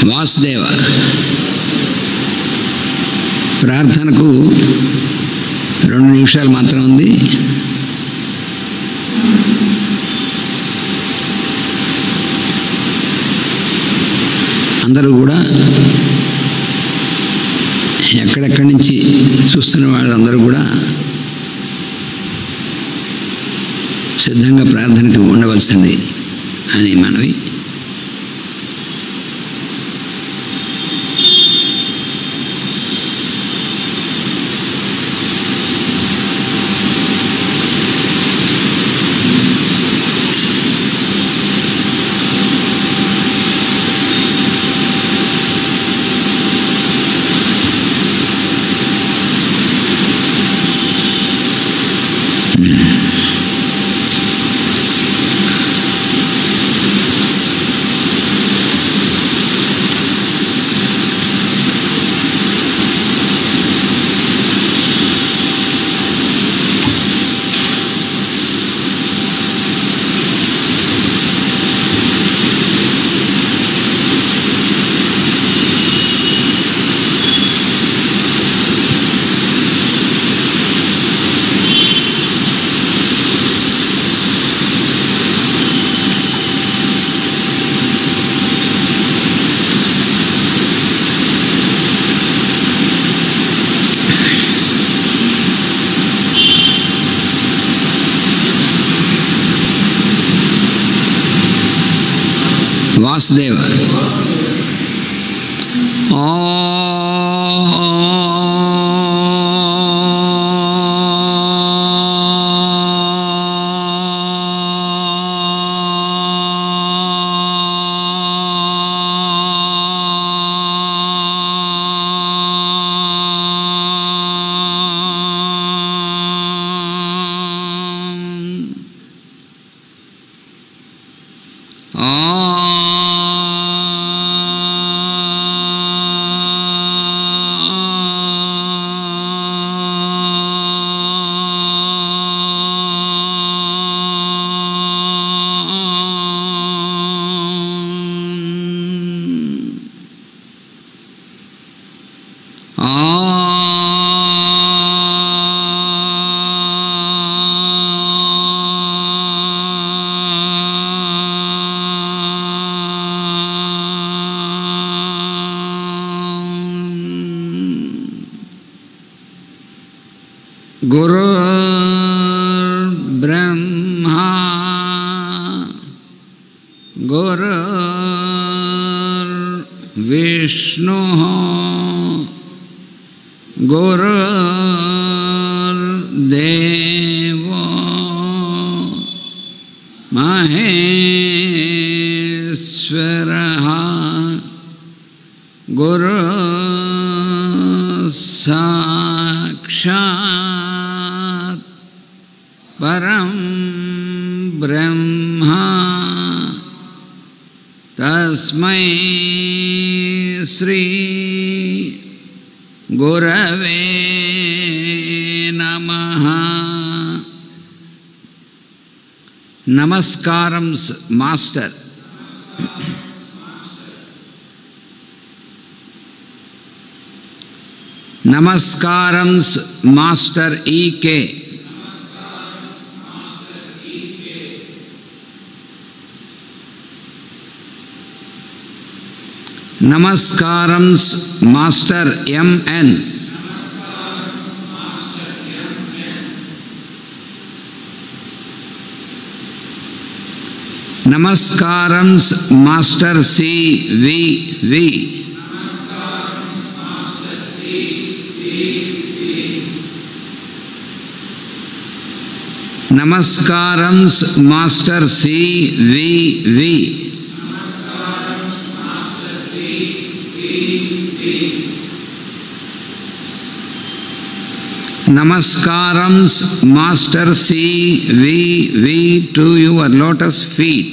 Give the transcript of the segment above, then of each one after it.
వాసుదేవ. ప్రార్థనకు 2 నిమిషాలు మాత్రం ఉంది. అందరూ కూడా ఎక్కడెక్కడి నుంచి చూస్తున్న వాళ్ళందరూ కూడా సిద్ధంగా ప్రార్థనకు ఉండవలసింది అని మనవి. वासुदेव गुरुर्ब्रह्मा गुरुर्विष्णुः गुरुर्देवो महेश्वरः गुरुसाक्षात् परं ब्रह्मा तस्मै श्री गुरवे नमः. नमस्कारं मास्टर. नमस्कारं मास्टर ईके. नमस्कारं मास्टर MN. नमस्कारं मास्टर CVV. नमस्कारं मास्टर CVV. नमस्कारं master CVV to your lotus feet.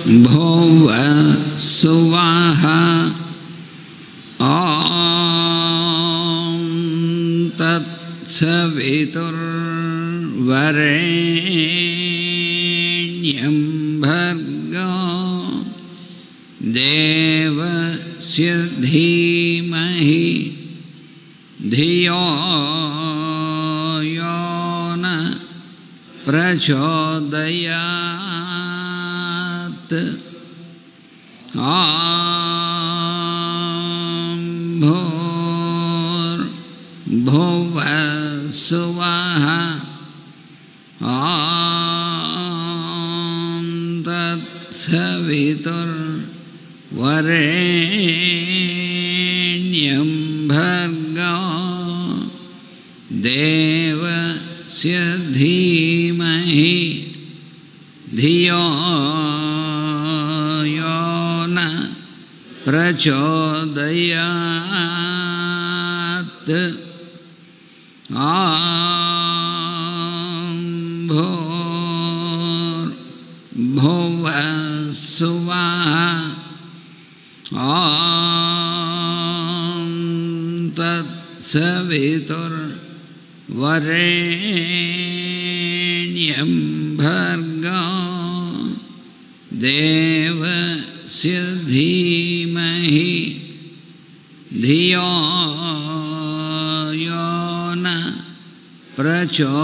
भूर्भुवः सुवः तत्सवितुर्वरेण्यं भर्गो देवस्य धीमहि धियो यो न प्रचोदयात् भूर्भुवः सुवः तत्सवितुर्वरेण्यं भर्गो देवस्य धीमहि धियो यो न प्रचोदयात् भूर्भुवः सुवः तत्सवितुर्वरेण्यं भर्गो देवस्य धीमहि धियो यो न प्रचोदयात्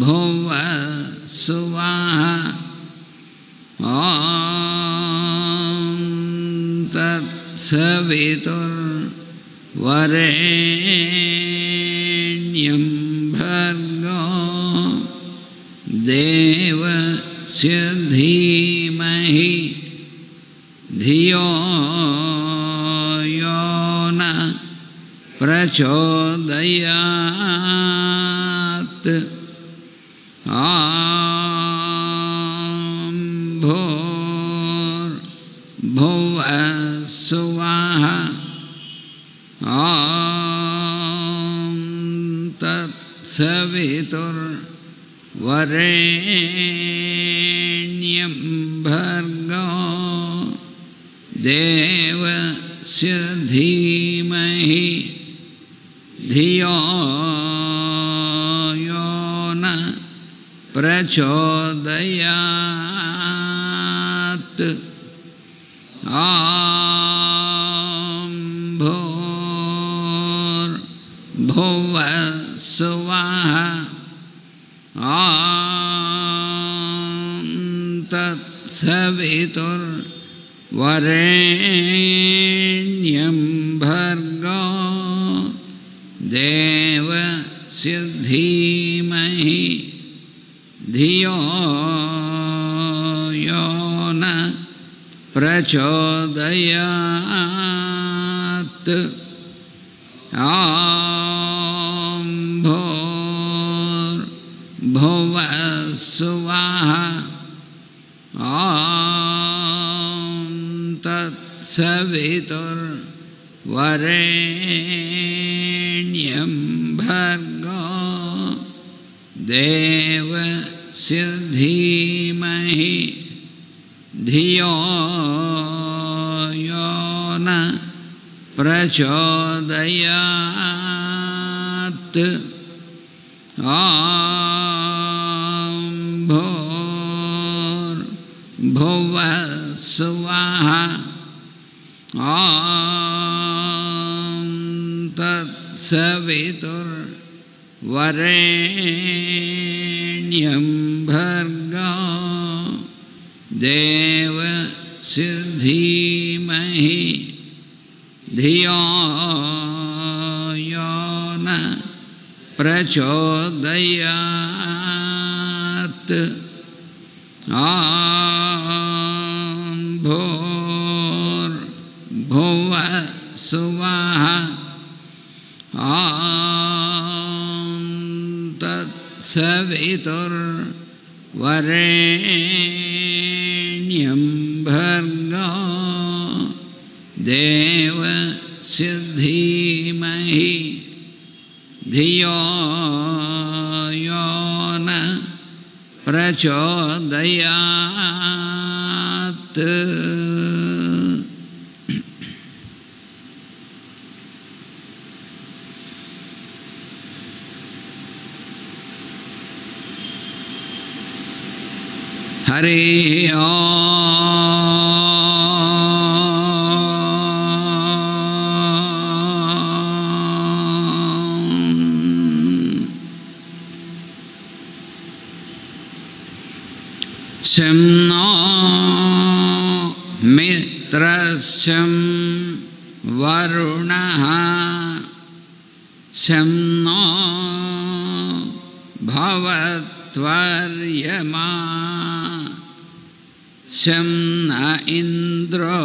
भूर्भुवः सुवः तत्सवितुर्वरेण्यं भर्गो देवस्य धीमहि धियो यो न प्रचोदयात् भूर्भुवः सुवः तत्सवितुर्वरेण्यं भर्गो देवस्य धीमहि धियो यो न प्रचोदयात् भूर्भुवः सुवः तत्सवितुर्वरेण्यं भर्गो देवस्य धीमहि धियो यो न प्रचोदयात् भूर्भुवः सुवः तत्सवितुर्वरेण्यं भर्गो देवस्य धीमहि धियो यो न प्रचोदयात् भूर्भुवः सुवः तत्सवितुर्वरेण्यं भर्गो देवस्य धीमहि धियो यो न प्रचोदयात् भूर्भुवः सुवः तत्सवितुर्वरेण्यं भर्गो प्रचोदयात्। हरि ओम। शं नो मित्रस्यं वरुणः शं नो भवत्वर्यमा शं न इन्द्रो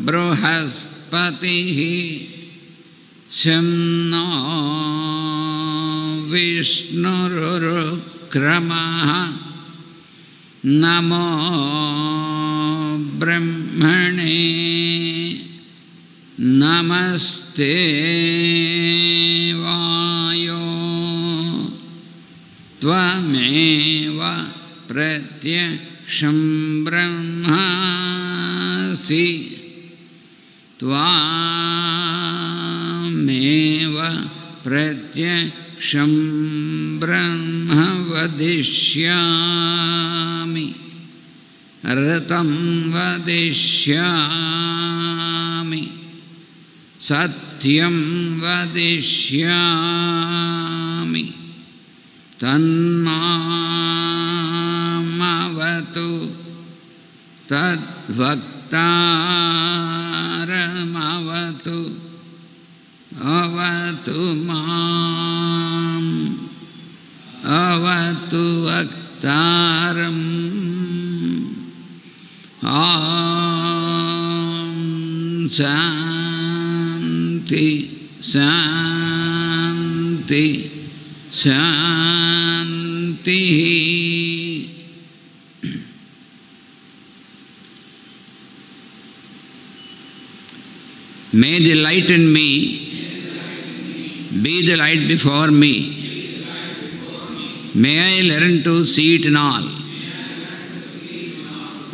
बृहस्पतिः शं नो विष्णुरुक्रमः नमो ब्रह्मणे नमस्ते वायो त्वमेव प्रत्यक्षं ब्रह्मासि त्वामेव प्रत्यक्षं ब्रह्म वदिष्यामि ऋतं वदिष्यामि सत्यं वदिष्यामि तन्मामवतु तद्वक्तारमवतु अवतु माम् अवतु वक्तारम् ॐ शान्ति शान्ति शान्तिः। May the light in me be the light before me. May I learn to see it in all.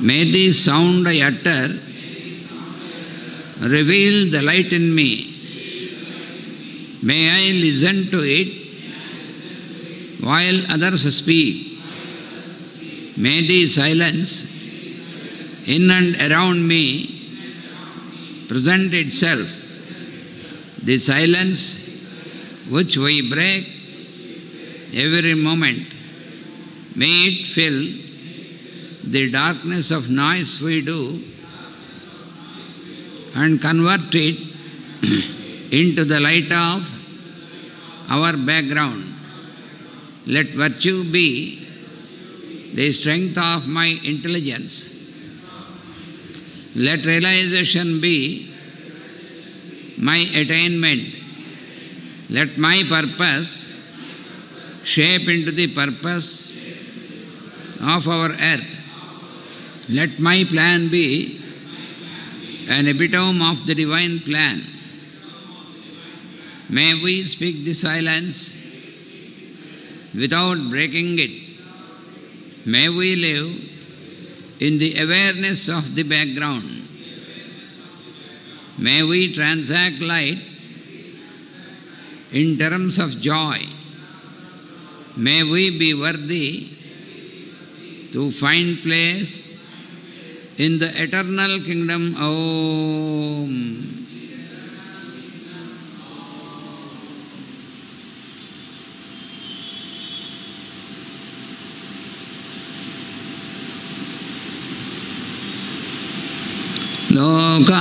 May the sound I utter reveal the light in me. May I listen to it while others speak. May the silence in and around me present itself. The silence which we break every moment, may it fill the darkness of noise we do and convert it into the light of our background. Let virtue be the strength of my intelligence. Let realization be my attainment. Let my purpose shape into the purpose of our earth. Let my plan be an epitome of the divine plan. May we speak the silence without breaking it. May we live in the awareness of the background. May we transact light in terms of joy. May we be worthy to find place in the eternal kingdom. Om. Loka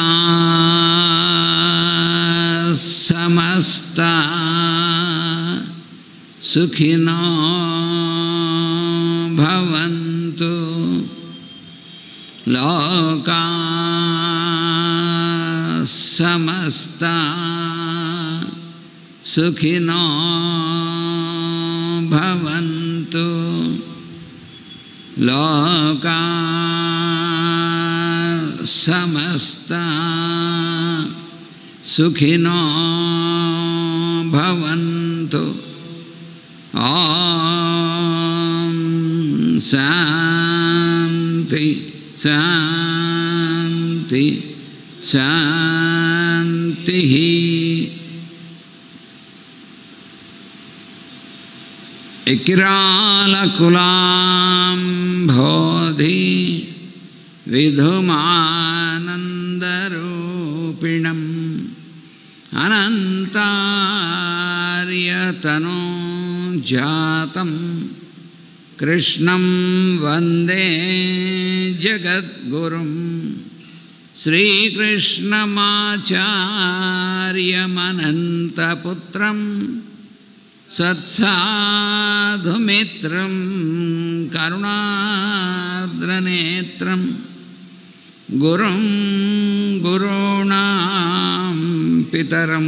samasta sukhino bhavantu. Loka samasta sukhino bhavantu. Loka samasta sukhino bhavantu. Om शांति शांतिः। इकिरालकुलाम्भोधि विधुमानन्दरूपिणम् अनन्तार्यतनुजातं कृष्णं वन्दे जगद्गुरुं श्रीकृष्णमाचार्यमनन्तपुत्रं सत्साधुमित्रं करुणार्द्रनेत्रं गुरुं गुरूणां पितरं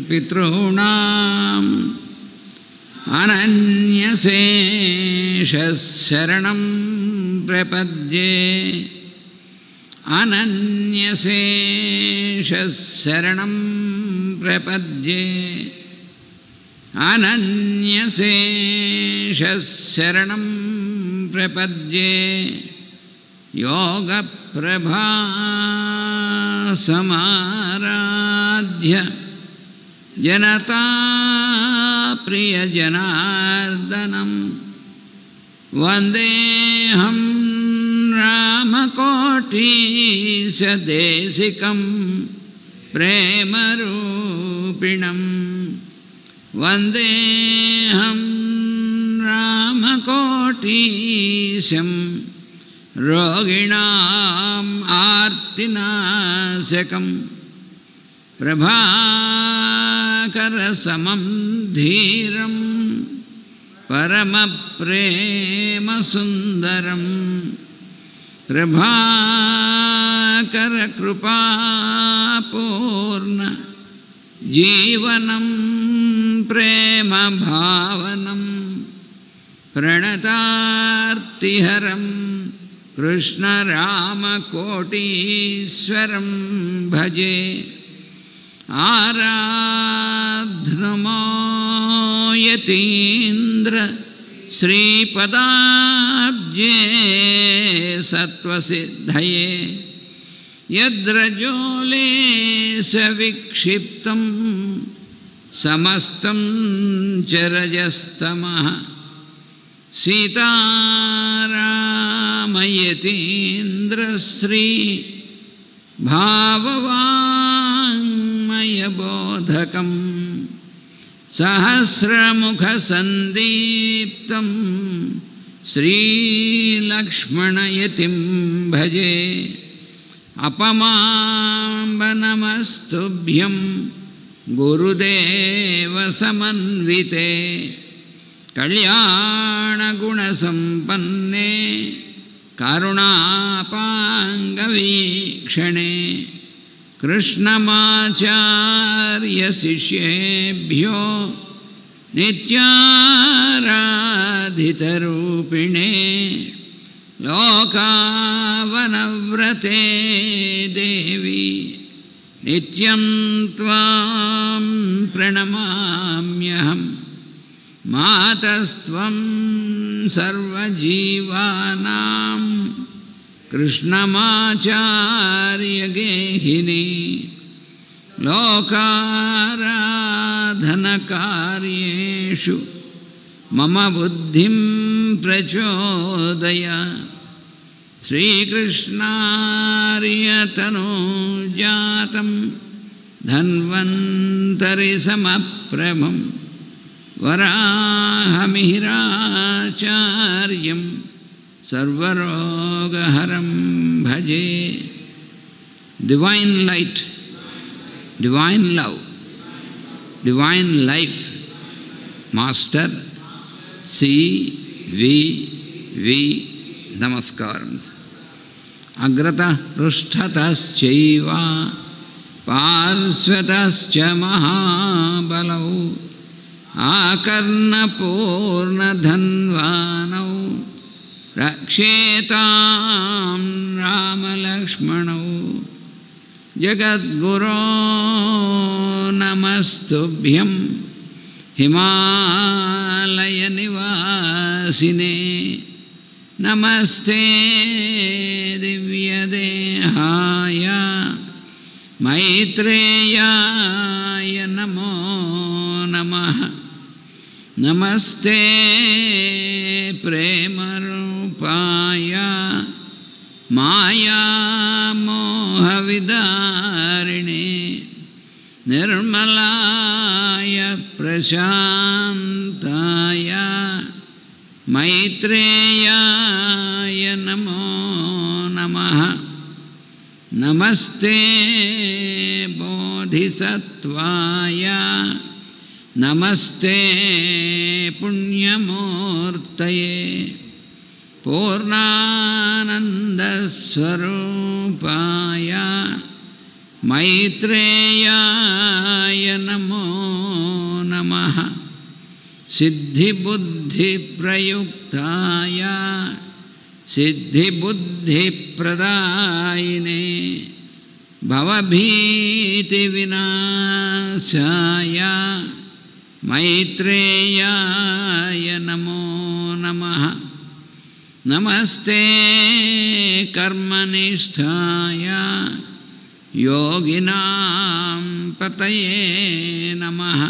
पितॄणाम् अनन्यशेषशरणं प्रपद्ये अनन्यशेषशरणं प्रपद्ये अनन्यशेषशरणं प्रपद्ये योगप्रभासमाराध्य जनता प्रियजनार्दनं वन्देऽहं रामकोटीशदेशिकं प्रेमरूपिणं वन्देऽहं रामकोटीशं रोगिणाम् आर्तिनाशकं प्रभाकरसमं धीरं परमप्रेमसुन्दरं प्रभाकरकृपापूर्ण जीवनं प्रेमभावनं प्रणतार्तिहरं कृष्णरामकोटीश्वरं भजे। आराध्नमो यतीन्द्र श्रीपदाब्जे सत्त्वसिद्धये यद्रजोलेशविक्षिप्तं समस्तं च रजस्तमः सीतारामयतीन्द्रश्री भाववाङ्मयबोधकं सहस्रमुखसन्दीप्तं श्रीलक्ष्मणयतिं भजे। अपमाम्बनमस्तुभ्यं गुरुदेवसमन्विते कल्याणगुणसम्पन्ने करुणापाङ्गवीक्षणे कृष्णमाचार्यशिष्येभ्यो नित्याराधितरूपिणे लोकावनव्रते देवी नित्यं त्वां प्रणमाम्यहम् मातस्त्वं सर्वजीवानां कृष्णमाचार्यगेहिनी लोकाराधनकार्येषु मम बुद्धिं प्रचोदय। श्रीकृष्णार्यतनुजातं धन्वन्तरिसमप्रभं वराहमिहिराचार्यं सर्वरोगहरं भजे। Divine light, divine love, divine life, Master C.V.V. Namaskaram. Agratah prushthataschaiva parsvatascha mahabalau आकर्णपूर्णधन्वानौ रक्षेतां रामलक्ष्मणौ जगद्गुरो नमस्तुभ्यं हिमालयनिवासिने నమస్తే దివ్యదేహాయ మైత్రేయాయ నమో నమః. నమస్తే ప్రేమరూపాయ మాయామోహవిదారిణే నిర్మలాయ ప్రశాంతాయ మైత్రేయాయ నమో నమః. నమస్తే బోధిసత్వాయ నమస్తే పుణ్యమూర్తయే పూర్ణానందస్వరూపాయ మైత్రేయాయ నమో నమః. సిద్ధిబుద్ధిప్రయుక్తాయ సిద్ధిబుద్ధిప్రదాయినే భవభీతివినాశాయ మైత్రేయాయ నమో నమః. నమస్తే కర్మనిష్టాయ యోగినాం పతయే నమః.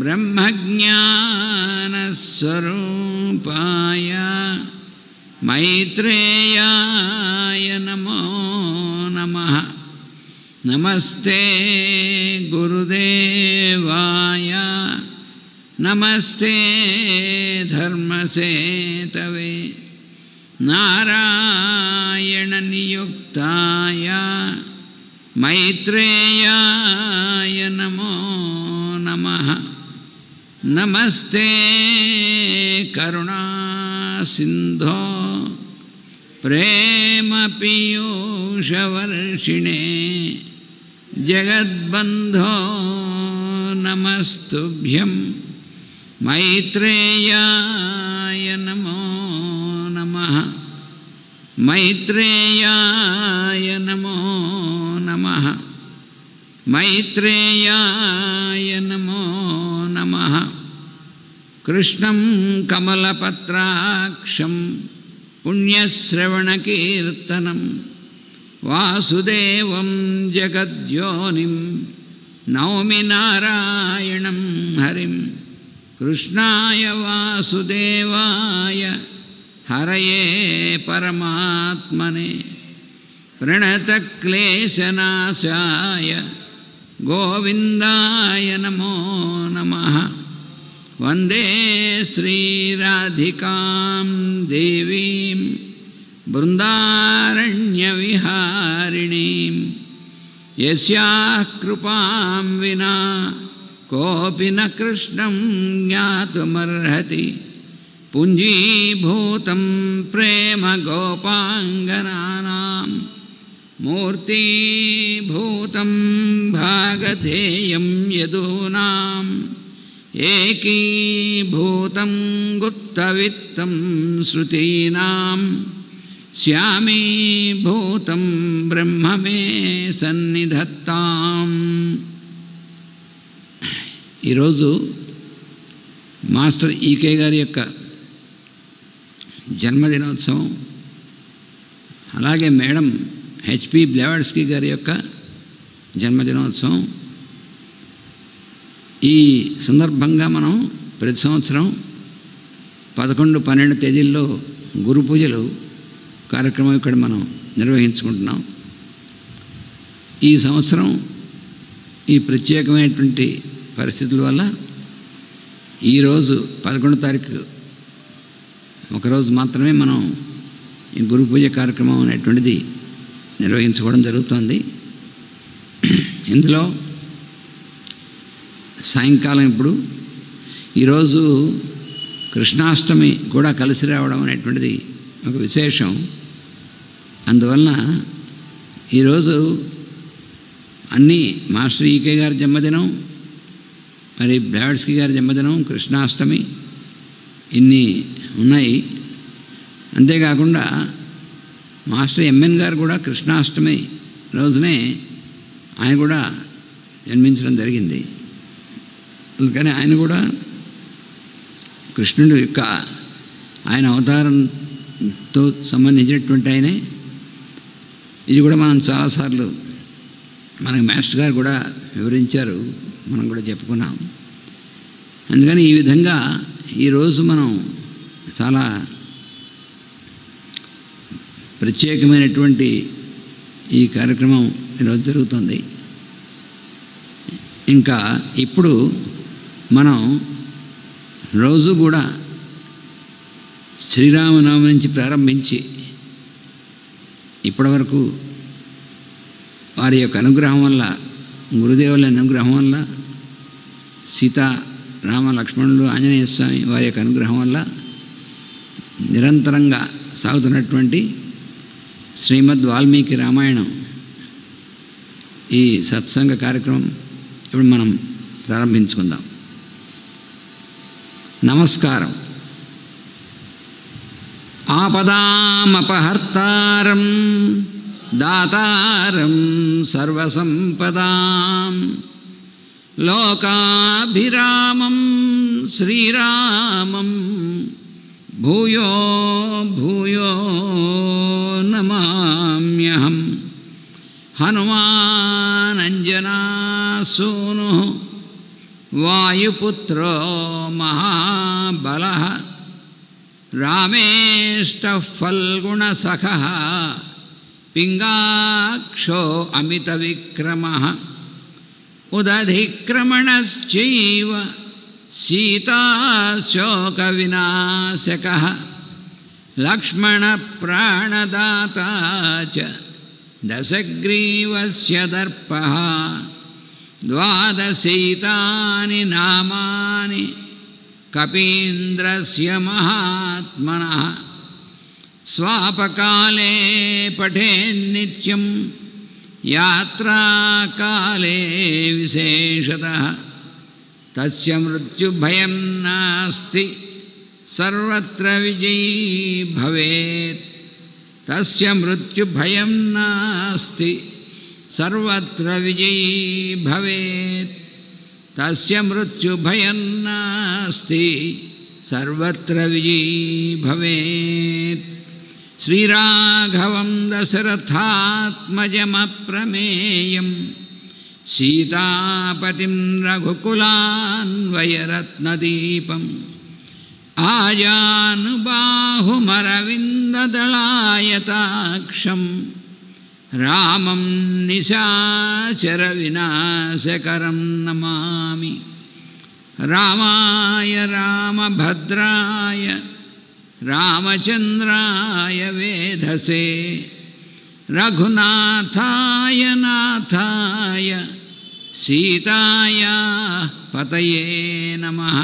బ్రహ్మజ్ఞానస్వరూపాయ మైత్రేయాయ నమో నమః. నమస్తే గురుదేవాయ నమస్తే ధర్మసేతవే నారాయణనియుక్తాయ మైత్రేయాయ నమో నమః. నమస్తే కరుణాసింధో ప్రేమపీయూషవర్షిణే జగద్బంధో నమస్తుభ్యం మైత్రేయాయ నమో నమః. మైత్రేయాయ నమో నమః. మైత్రేయాయ నమో నమః. కృష్ణం కమలపత్రాక్షం పుణ్యశ్రవణకీర్తనం వాసుదేవం జగద్యోనిం నౌమి నారాయణం హరిం. కృష్ణాయ వాసుదేవాయ హరయే పరమాత్మనే ప్రణతక్లేశనాశాయ గోవిందాయ నమో నమః. వందే శ్రీరాధికాం దేవీం బృందారణ్యవిహారిణీం యస్యాః కృపాం వినా కోపి న కృష్ణం జ్ఞాతుమర్హతి. పుంజీభూతం ప్రేమ గోపాంగనానాం మూర్తీభూతం భాగధేయం యదూనాం ఏకీభూతం గుప్తవిత్తం శృతీనాం శ్యామీభూతం బ్రహ్మ మే సన్నిధత్తాం. ఈరోజు మాస్టర్ ఈకే గారి యొక్క జన్మదినోత్సవం, అలాగే మేడం హెచ్పి బ్లెవాడ్స్కీ గారి యొక్క జన్మదినోత్సవం. ఈ సందర్భంగా మనం ప్రతి సంవత్సరం 11, 12 తేదీల్లో గురు పూజలు కార్యక్రమం ఇక్కడ మనం నిర్వహించుకుంటున్నాం. ఈ సంవత్సరం ఈ ప్రత్యేకమైనటువంటి పరిస్థితుల వల్ల ఈరోజు 11వ తారీఖు ఒకరోజు మాత్రమే మనం ఈ గురు పూజ కార్యక్రమం అనేటువంటిది నిర్వహించుకోవడం జరుగుతుంది. ఇందులో సాయంకాలం ఇప్పుడు ఈరోజు కృష్ణాష్టమి కూడా కలిసి రావడం అనేటువంటిది ఒక విశేషం. అందువలన ఈరోజు అన్నీ మాస్టర్ ఈకే గారి జన్మదినం, మరి బ్లెవాడ్స్కీ గారి జన్మదినం, కృష్ణాష్టమి ఇన్ని ఉన్నాయి. అంతేకాకుండా మాస్టర్ ఎంఎన్ గారు కూడా కృష్ణాష్టమి రోజునే ఆయన కూడా జన్మించడం జరిగింది. అందుకని ఆయన కూడా కృష్ణుడి యొక్క ఆయన అవతారం తో సంబంధించినటువంటి ఆయనే. ఇది కూడా మనం చాలాసార్లు మనకి మాస్టర్ గారు కూడా వివరించారు, మనం కూడా చెప్పుకున్నాం. అందుకని ఈ విధంగా ఈరోజు మనం చాలా ప్రత్యేకమైనటువంటి ఈ కార్యక్రమం ఈరోజు జరుగుతుంది. ఇంకా ఇప్పుడు మనం రోజు కూడా శ్రీరామనవమి నుంచి ప్రారంభించి ఇప్పటివరకు వారి యొక్క అనుగ్రహం వల్ల, గురుదేవుల అనుగ్రహం వల్ల, సీతా రామ లక్ష్మణులు ఆంజనేయ స్వామి వారి యొక్క అనుగ్రహం వల్ల నిరంతరంగా సాగుతున్నటువంటి శ్రీమద్ వాల్మీకి రామాయణం ఈ సత్సంగ కార్యక్రమం ఇప్పుడు మనం ప్రారంభించుకుందాం. నమస్కారం. ఆపదామపహర్తారం దాతారం సర్వసంపదాం లోకాభిరామం శ్రీరామం భూయో భూయో నమామ్యహం. హనుమానంజనాసూను వాయుపుత్రో మహాబలః రామేష్టః ఫల్గుణసఖః పింగాక్షో అమితవిక్రమః ఉదధిక్రమణశ్చైవ సీతాశోకవినాశకः లక్ష్మణప్రాణదాతా చ దశగ్రీవస్య దర్పః ద్వాదశైతాని నామాని కపీంద్రస్య మహాత్మనః స్వాపకాలే పఠేన్నిత్యం యాత్రాకాలే విశేషతః తస్య మృత్యుభయం నాస్తి సర్వత్ర విజయీ భవేత్. తస్య మృత్యుభయం నాస్తి సర్వత్ర విజయీ భవేత్. తస్య మృత్యుభయం నాస్తి సర్వత్ర విజయీ భవేత్. శ్రీరాఘవం దశరథాత్మజమప్రమేయం సీతాపతిం రఘుకులాన్వయరత్నదీపం ఆజానుబాహుమరవిందదళాయతాక్షం రామం నిశాచరవినాశకరం నమామి. రామాయ రామభద్రాయ రామచంద్రాయ వేధసే రఘునాథాయ నాథాయ సీతాయ పతయే నమః.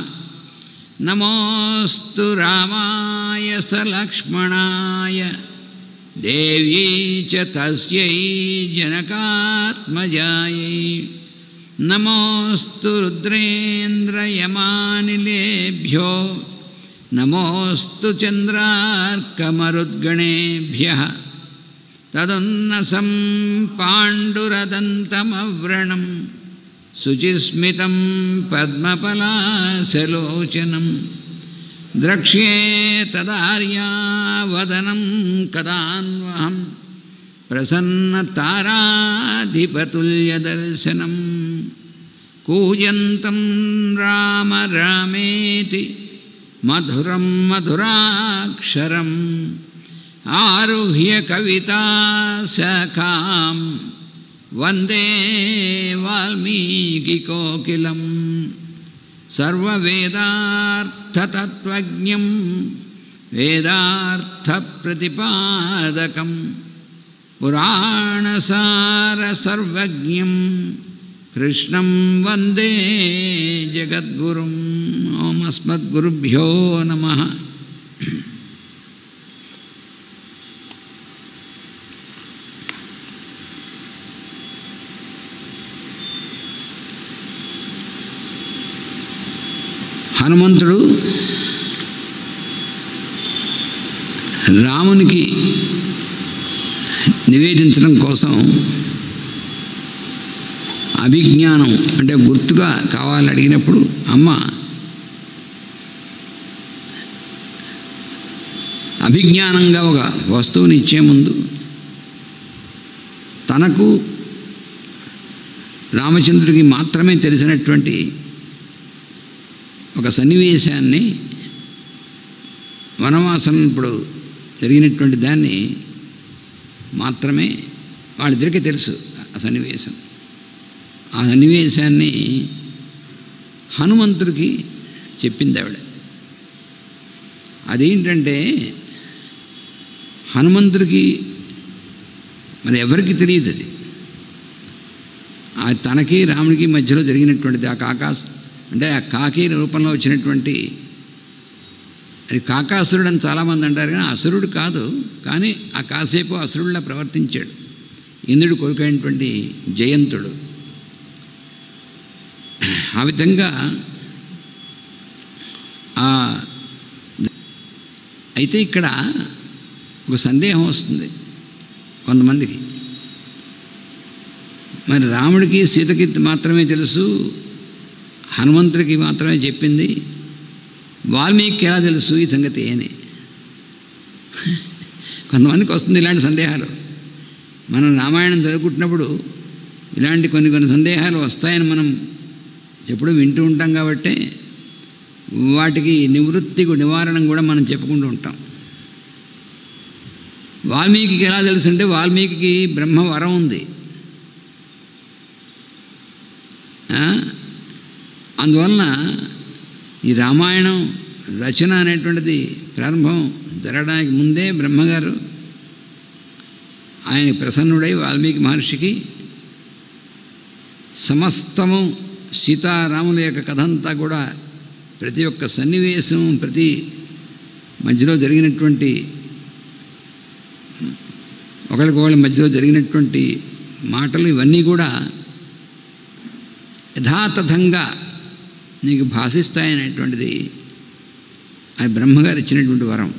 నమోస్తు రామాయ సలక్ష్మణాయ దేవ్యై చ తస్యై జనకాత్మజాయై. నమోస్తు రుద్రేంద్రయమానిలేభ్యో నమోస్తు చంద్రార్కమరుద్గణేభ్యః. తదున్నసం పాండురదంతమవ్రణం శుచిస్మితం పద్మపలాశలోచనం ద్రక్ష్యే తదార్యావదనం కదాన్వహం ప్రసన్నతారాధిపతుల్యదర్శనం. కూజంతం రామ రామేతి మధురం మధురాక్షరం ఆరుహ్య కవితాశాఖాం వందే వాల్మీకికోకిలం. సర్వవేదార్థతత్వజ్ఞం వేదార్థప్రతిపాదకం పురాణసారసర్వజ్ఞం కృష్ణం వందే జగద్గురుం. ఓం అస్మద్గురుభ్యో నమః. హనుమంతుడు రామునికి నివేదించడం కోసం అభిజ్ఞానం అంటే గుర్తుగా కావాలని అడిగినప్పుడు అమ్మ అభిజ్ఞానంగా ఒక వస్తువుని ఇచ్చే ముందు తనకు రామచంద్రుడికి మాత్రమే తెలిసినటువంటి ఒక సన్నివేశాన్ని, వనవాసం ఇప్పుడు జరిగినటువంటి దాన్ని మాత్రమే వాళ్ళిద్దరికీ తెలుసు. ఆ సన్నివేశం, ఆ సన్నివేశాన్ని హనుమంతుడికి చెప్పింది ఆవిడ. అదేంటంటే హనుమంతుడికి మరి ఎవరికి తెలియదు అది. తనకి రాముడికి మధ్యలో జరిగినటువంటిది ఆ అంటే ఆ కాకి రూపంలో వచ్చినటువంటి, అది కాకాసురుడు అని చాలామంది అంటారు, కానీ అసురుడు కాదు. కానీ ఆ కాసేపు అసురుడిలా ప్రవర్తించాడు ఇంద్రుడు కొడుకైనటువంటి జయంతుడు. ఆ విధంగా అయితే ఇక్కడ ఒక సందేహం వస్తుంది కొంతమందికి. మరి రాముడికి సీతకి మాత్రమే తెలుసు, హనుమంతుడికి మాత్రమే చెప్పింది, వాల్మీకి ఎలా తెలుసు ఈ సంగతి అని కొంతమందికి వస్తుంది ఇలాంటి సందేహాలు. మనం రామాయణం చదువుకుంటున్నప్పుడు ఇలాంటి కొన్ని సందేహాలు వస్తాయని మనం ఎప్పుడూ వింటూ ఉంటాం. కాబట్టి వాటికి నివారణ కూడా మనం చెప్పుకుంటూ ఉంటాం. వాల్మీకి ఎలా తెలుసు అంటే వాల్మీకి బ్రహ్మ వరం ఉంది. అందువలన ఈ రామాయణం రచన అనేటువంటిది ప్రారంభం జరగడానికి ముందే బ్రహ్మగారు ఆయన ప్రసన్నుడై వాల్మీకి మహర్షికి సమస్తము సీతారాముల యొక్క కథ అంతా కూడా ప్రతి ఒక్క సన్నివేశం, ప్రతి మధ్యలో జరిగినటువంటి ఒకళ్ళకొకళ్ళ మధ్యలో జరిగినటువంటి మాటలు ఇవన్నీ కూడా యథాతథంగా నీకు భాషిస్తాయనేటువంటిది అది బ్రహ్మగారు ఇచ్చినటువంటి వరం.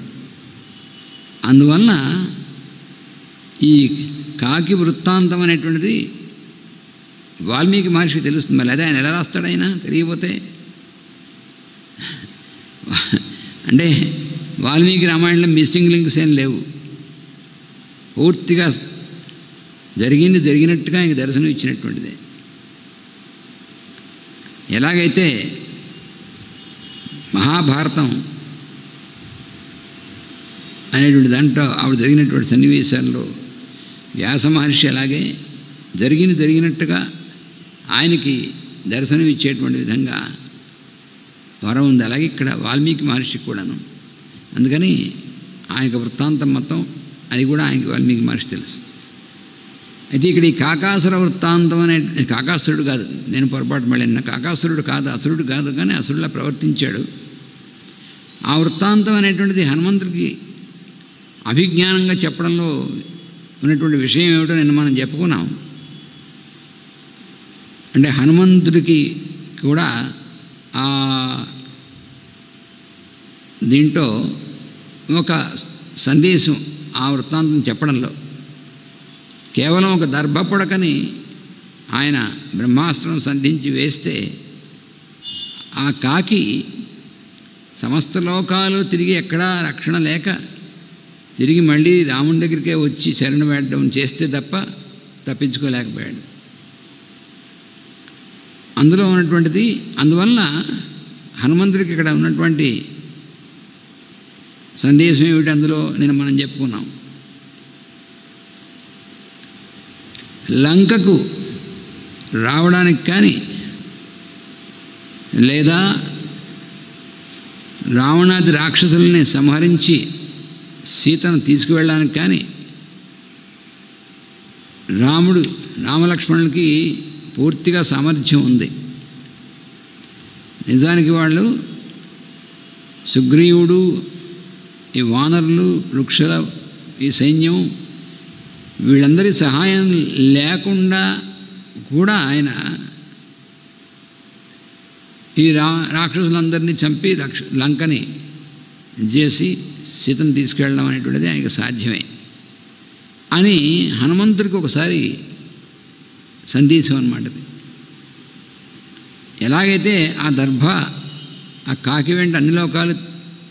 అందువలన ఈ కాకి వృత్తాంతం అనేటువంటిది వాల్మీకి మహర్షికి తెలుస్తుంది. మళ్ళీ అదే ఆయన ఎలా రాస్తాడు? ఆయన తెలియకపోతే అంటే వాల్మీకి రామాయణంలో మిస్సింగ్ లింక్స్ ఏం లేవు. పూర్తిగా జరిగినట్టుగా ఇంక దర్శనం ఇచ్చినటువంటిదే. ఎలాగైతే మహాభారతం అనేటువంటి దాంట్లో ఆవిడ జరిగినటువంటి సన్నివేశాల్లో వ్యాస మహర్షి అలాగే జరిగినట్టుగా ఆయనకి దర్శనం ఇచ్చేటువంటి విధంగా వరం ఉంది. అలాగే ఇక్కడ వాల్మీకి మహర్షికి కూడాను. అందుకని ఆయనకు వృత్తాంతం మొత్తం అది కూడా ఆయనకి వాల్మీకి మహర్షి తెలుసు. అయితే ఇక్కడ ఈ కాకాసుర వృత్తాంతం అనే, కాకాసురుడు కాదు, నేను పొరపాటు మళ్ళీ కాకాసురుడు కాదు, అసురుడు కాదు, కానీ అసురులా ప్రవర్తించాడు. ఆ వృత్తాంతం అనేటువంటిది హనుమంతుడికి అభిజ్ఞానంగా చెప్పడంలో ఉన్నటువంటి విషయం ఏమిటో నిన్న మనం చెప్పుకున్నాం. అంటే హనుమంతుడికి కూడా దీంట్లో ఒక సందేశం ఆ వృత్తాంతం చెప్పడంలో, కేవలం ఒక దర్భపుడకని ఆయన బ్రహ్మాస్త్రం సంధించి వేస్తే ఆ కాకి సమస్త లోకాలు తిరిగి ఎక్కడా రక్షణ లేక తిరిగి మళ్ళీ రాముని దగ్గరికే వచ్చి శరణ వేయడం చేస్తే తప్ప తప్పించుకోలేకపోయాడు. అందులో ఉన్నటువంటిది, అందువలన హనుమంతుడికి ఇక్కడ ఉన్నటువంటి సందేశం ఏమిటి అందులో నేను మనం చెప్పుకున్నాం. లంకకు రావడానికి కానీ లేదా రావణాది రాక్షసుల్ని సంహరించి సీతను తీసుకువెళ్ళడానికి కానీ రామలక్ష్మణులకి పూర్తిగా సామర్థ్యం ఉంది. నిజానికి వాళ్ళు సుగ్రీవుడు, ఈ వానరులు, వృక్షుల ఈ సైన్యం వీళ్ళందరి సహాయం లేకుండా కూడా ఆయన ఈ రాక్షసులందరినీ చంపి లంకని చేసి సీతను తీసుకెళ్ళడం అనేటువంటిది ఆయనకు సాధ్యమే అని హనుమంతుడికి ఒకసారి సందేశం అన్నమాట. ఎలాగైతే ఆ దర్భ ఆ కాకి వెంట అన్ని లోకాలు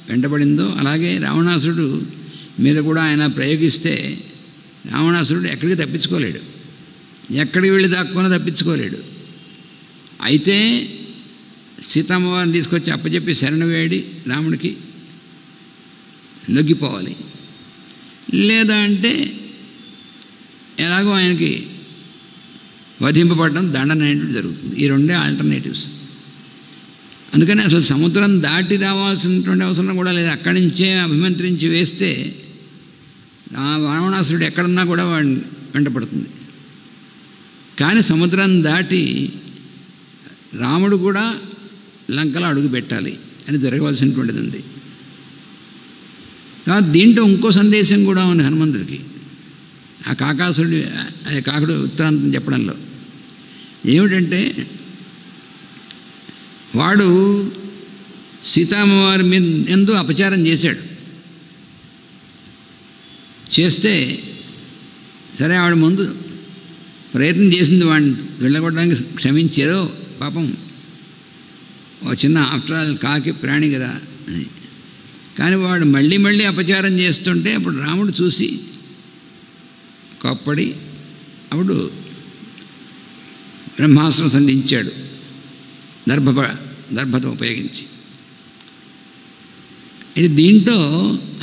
వెంటబడిందో అలాగే రావణాసుడు మీద కూడా ఆయన ప్రయోగిస్తే రావణాసురుడు ఎక్కడికి తప్పించుకోలేడు, ఎక్కడికి వెళ్ళి దాక్కున్నా తప్పించుకోలేడు. అయితే సీతమ్మవారిని తీసుకొచ్చి అప్పచెప్పి శరణు వేడి రాముడికి లొంగిపోవాలి, లేదా అంటే ఎలాగో ఆయనకి వధింపబడడం దండన అనేటువంటి జరుగుతుంది. ఈ రెండే ఆల్టర్నేటివ్స్. అందుకని అసలు సముద్రం దాటి రావాల్సినటువంటి అవసరం కూడా లేదు. అక్కడి నుంచే అభిమంత్రించి వేస్తే రావణాసురుడు ఎక్కడున్నా కూడా వాడిని వెంటపడుతుంది. కానీ సముద్రం దాటి రాముడు కూడా లంకలో అడుగు పెట్టాలి అని జరగవలసినటువంటిది ఉంది. దీంట్లో ఇంకో సందేశం కూడా ఉంది హనుమంతుడికి. ఆ కాకాసురుడు అదే కాకుడు ఉత్తరాంతం చెప్పడంలో ఏమిటంటే, వాడు సీతమ్మవారి మీద ఎందు అపచారం చేశాడు. చేస్తే సరే ఆవిడ ముందు ప్రయత్నం చేసింది వాడిని వెళ్ళగొట్టడానికి, క్షమించేదో పాపం ఓ చిన్న ఆఫ్టర్ ఆల్ కాకి ప్రాణి కదా అని. కానీ వాడు మళ్ళీ మళ్ళీ అపచారం చేస్తుంటే అప్పుడు రాముడు చూసి కోప్పడి అప్పుడు బ్రహ్మాస్త్రం సంధించాడు దర్భతో ఉపయోగించి. ఇది దీంట్లో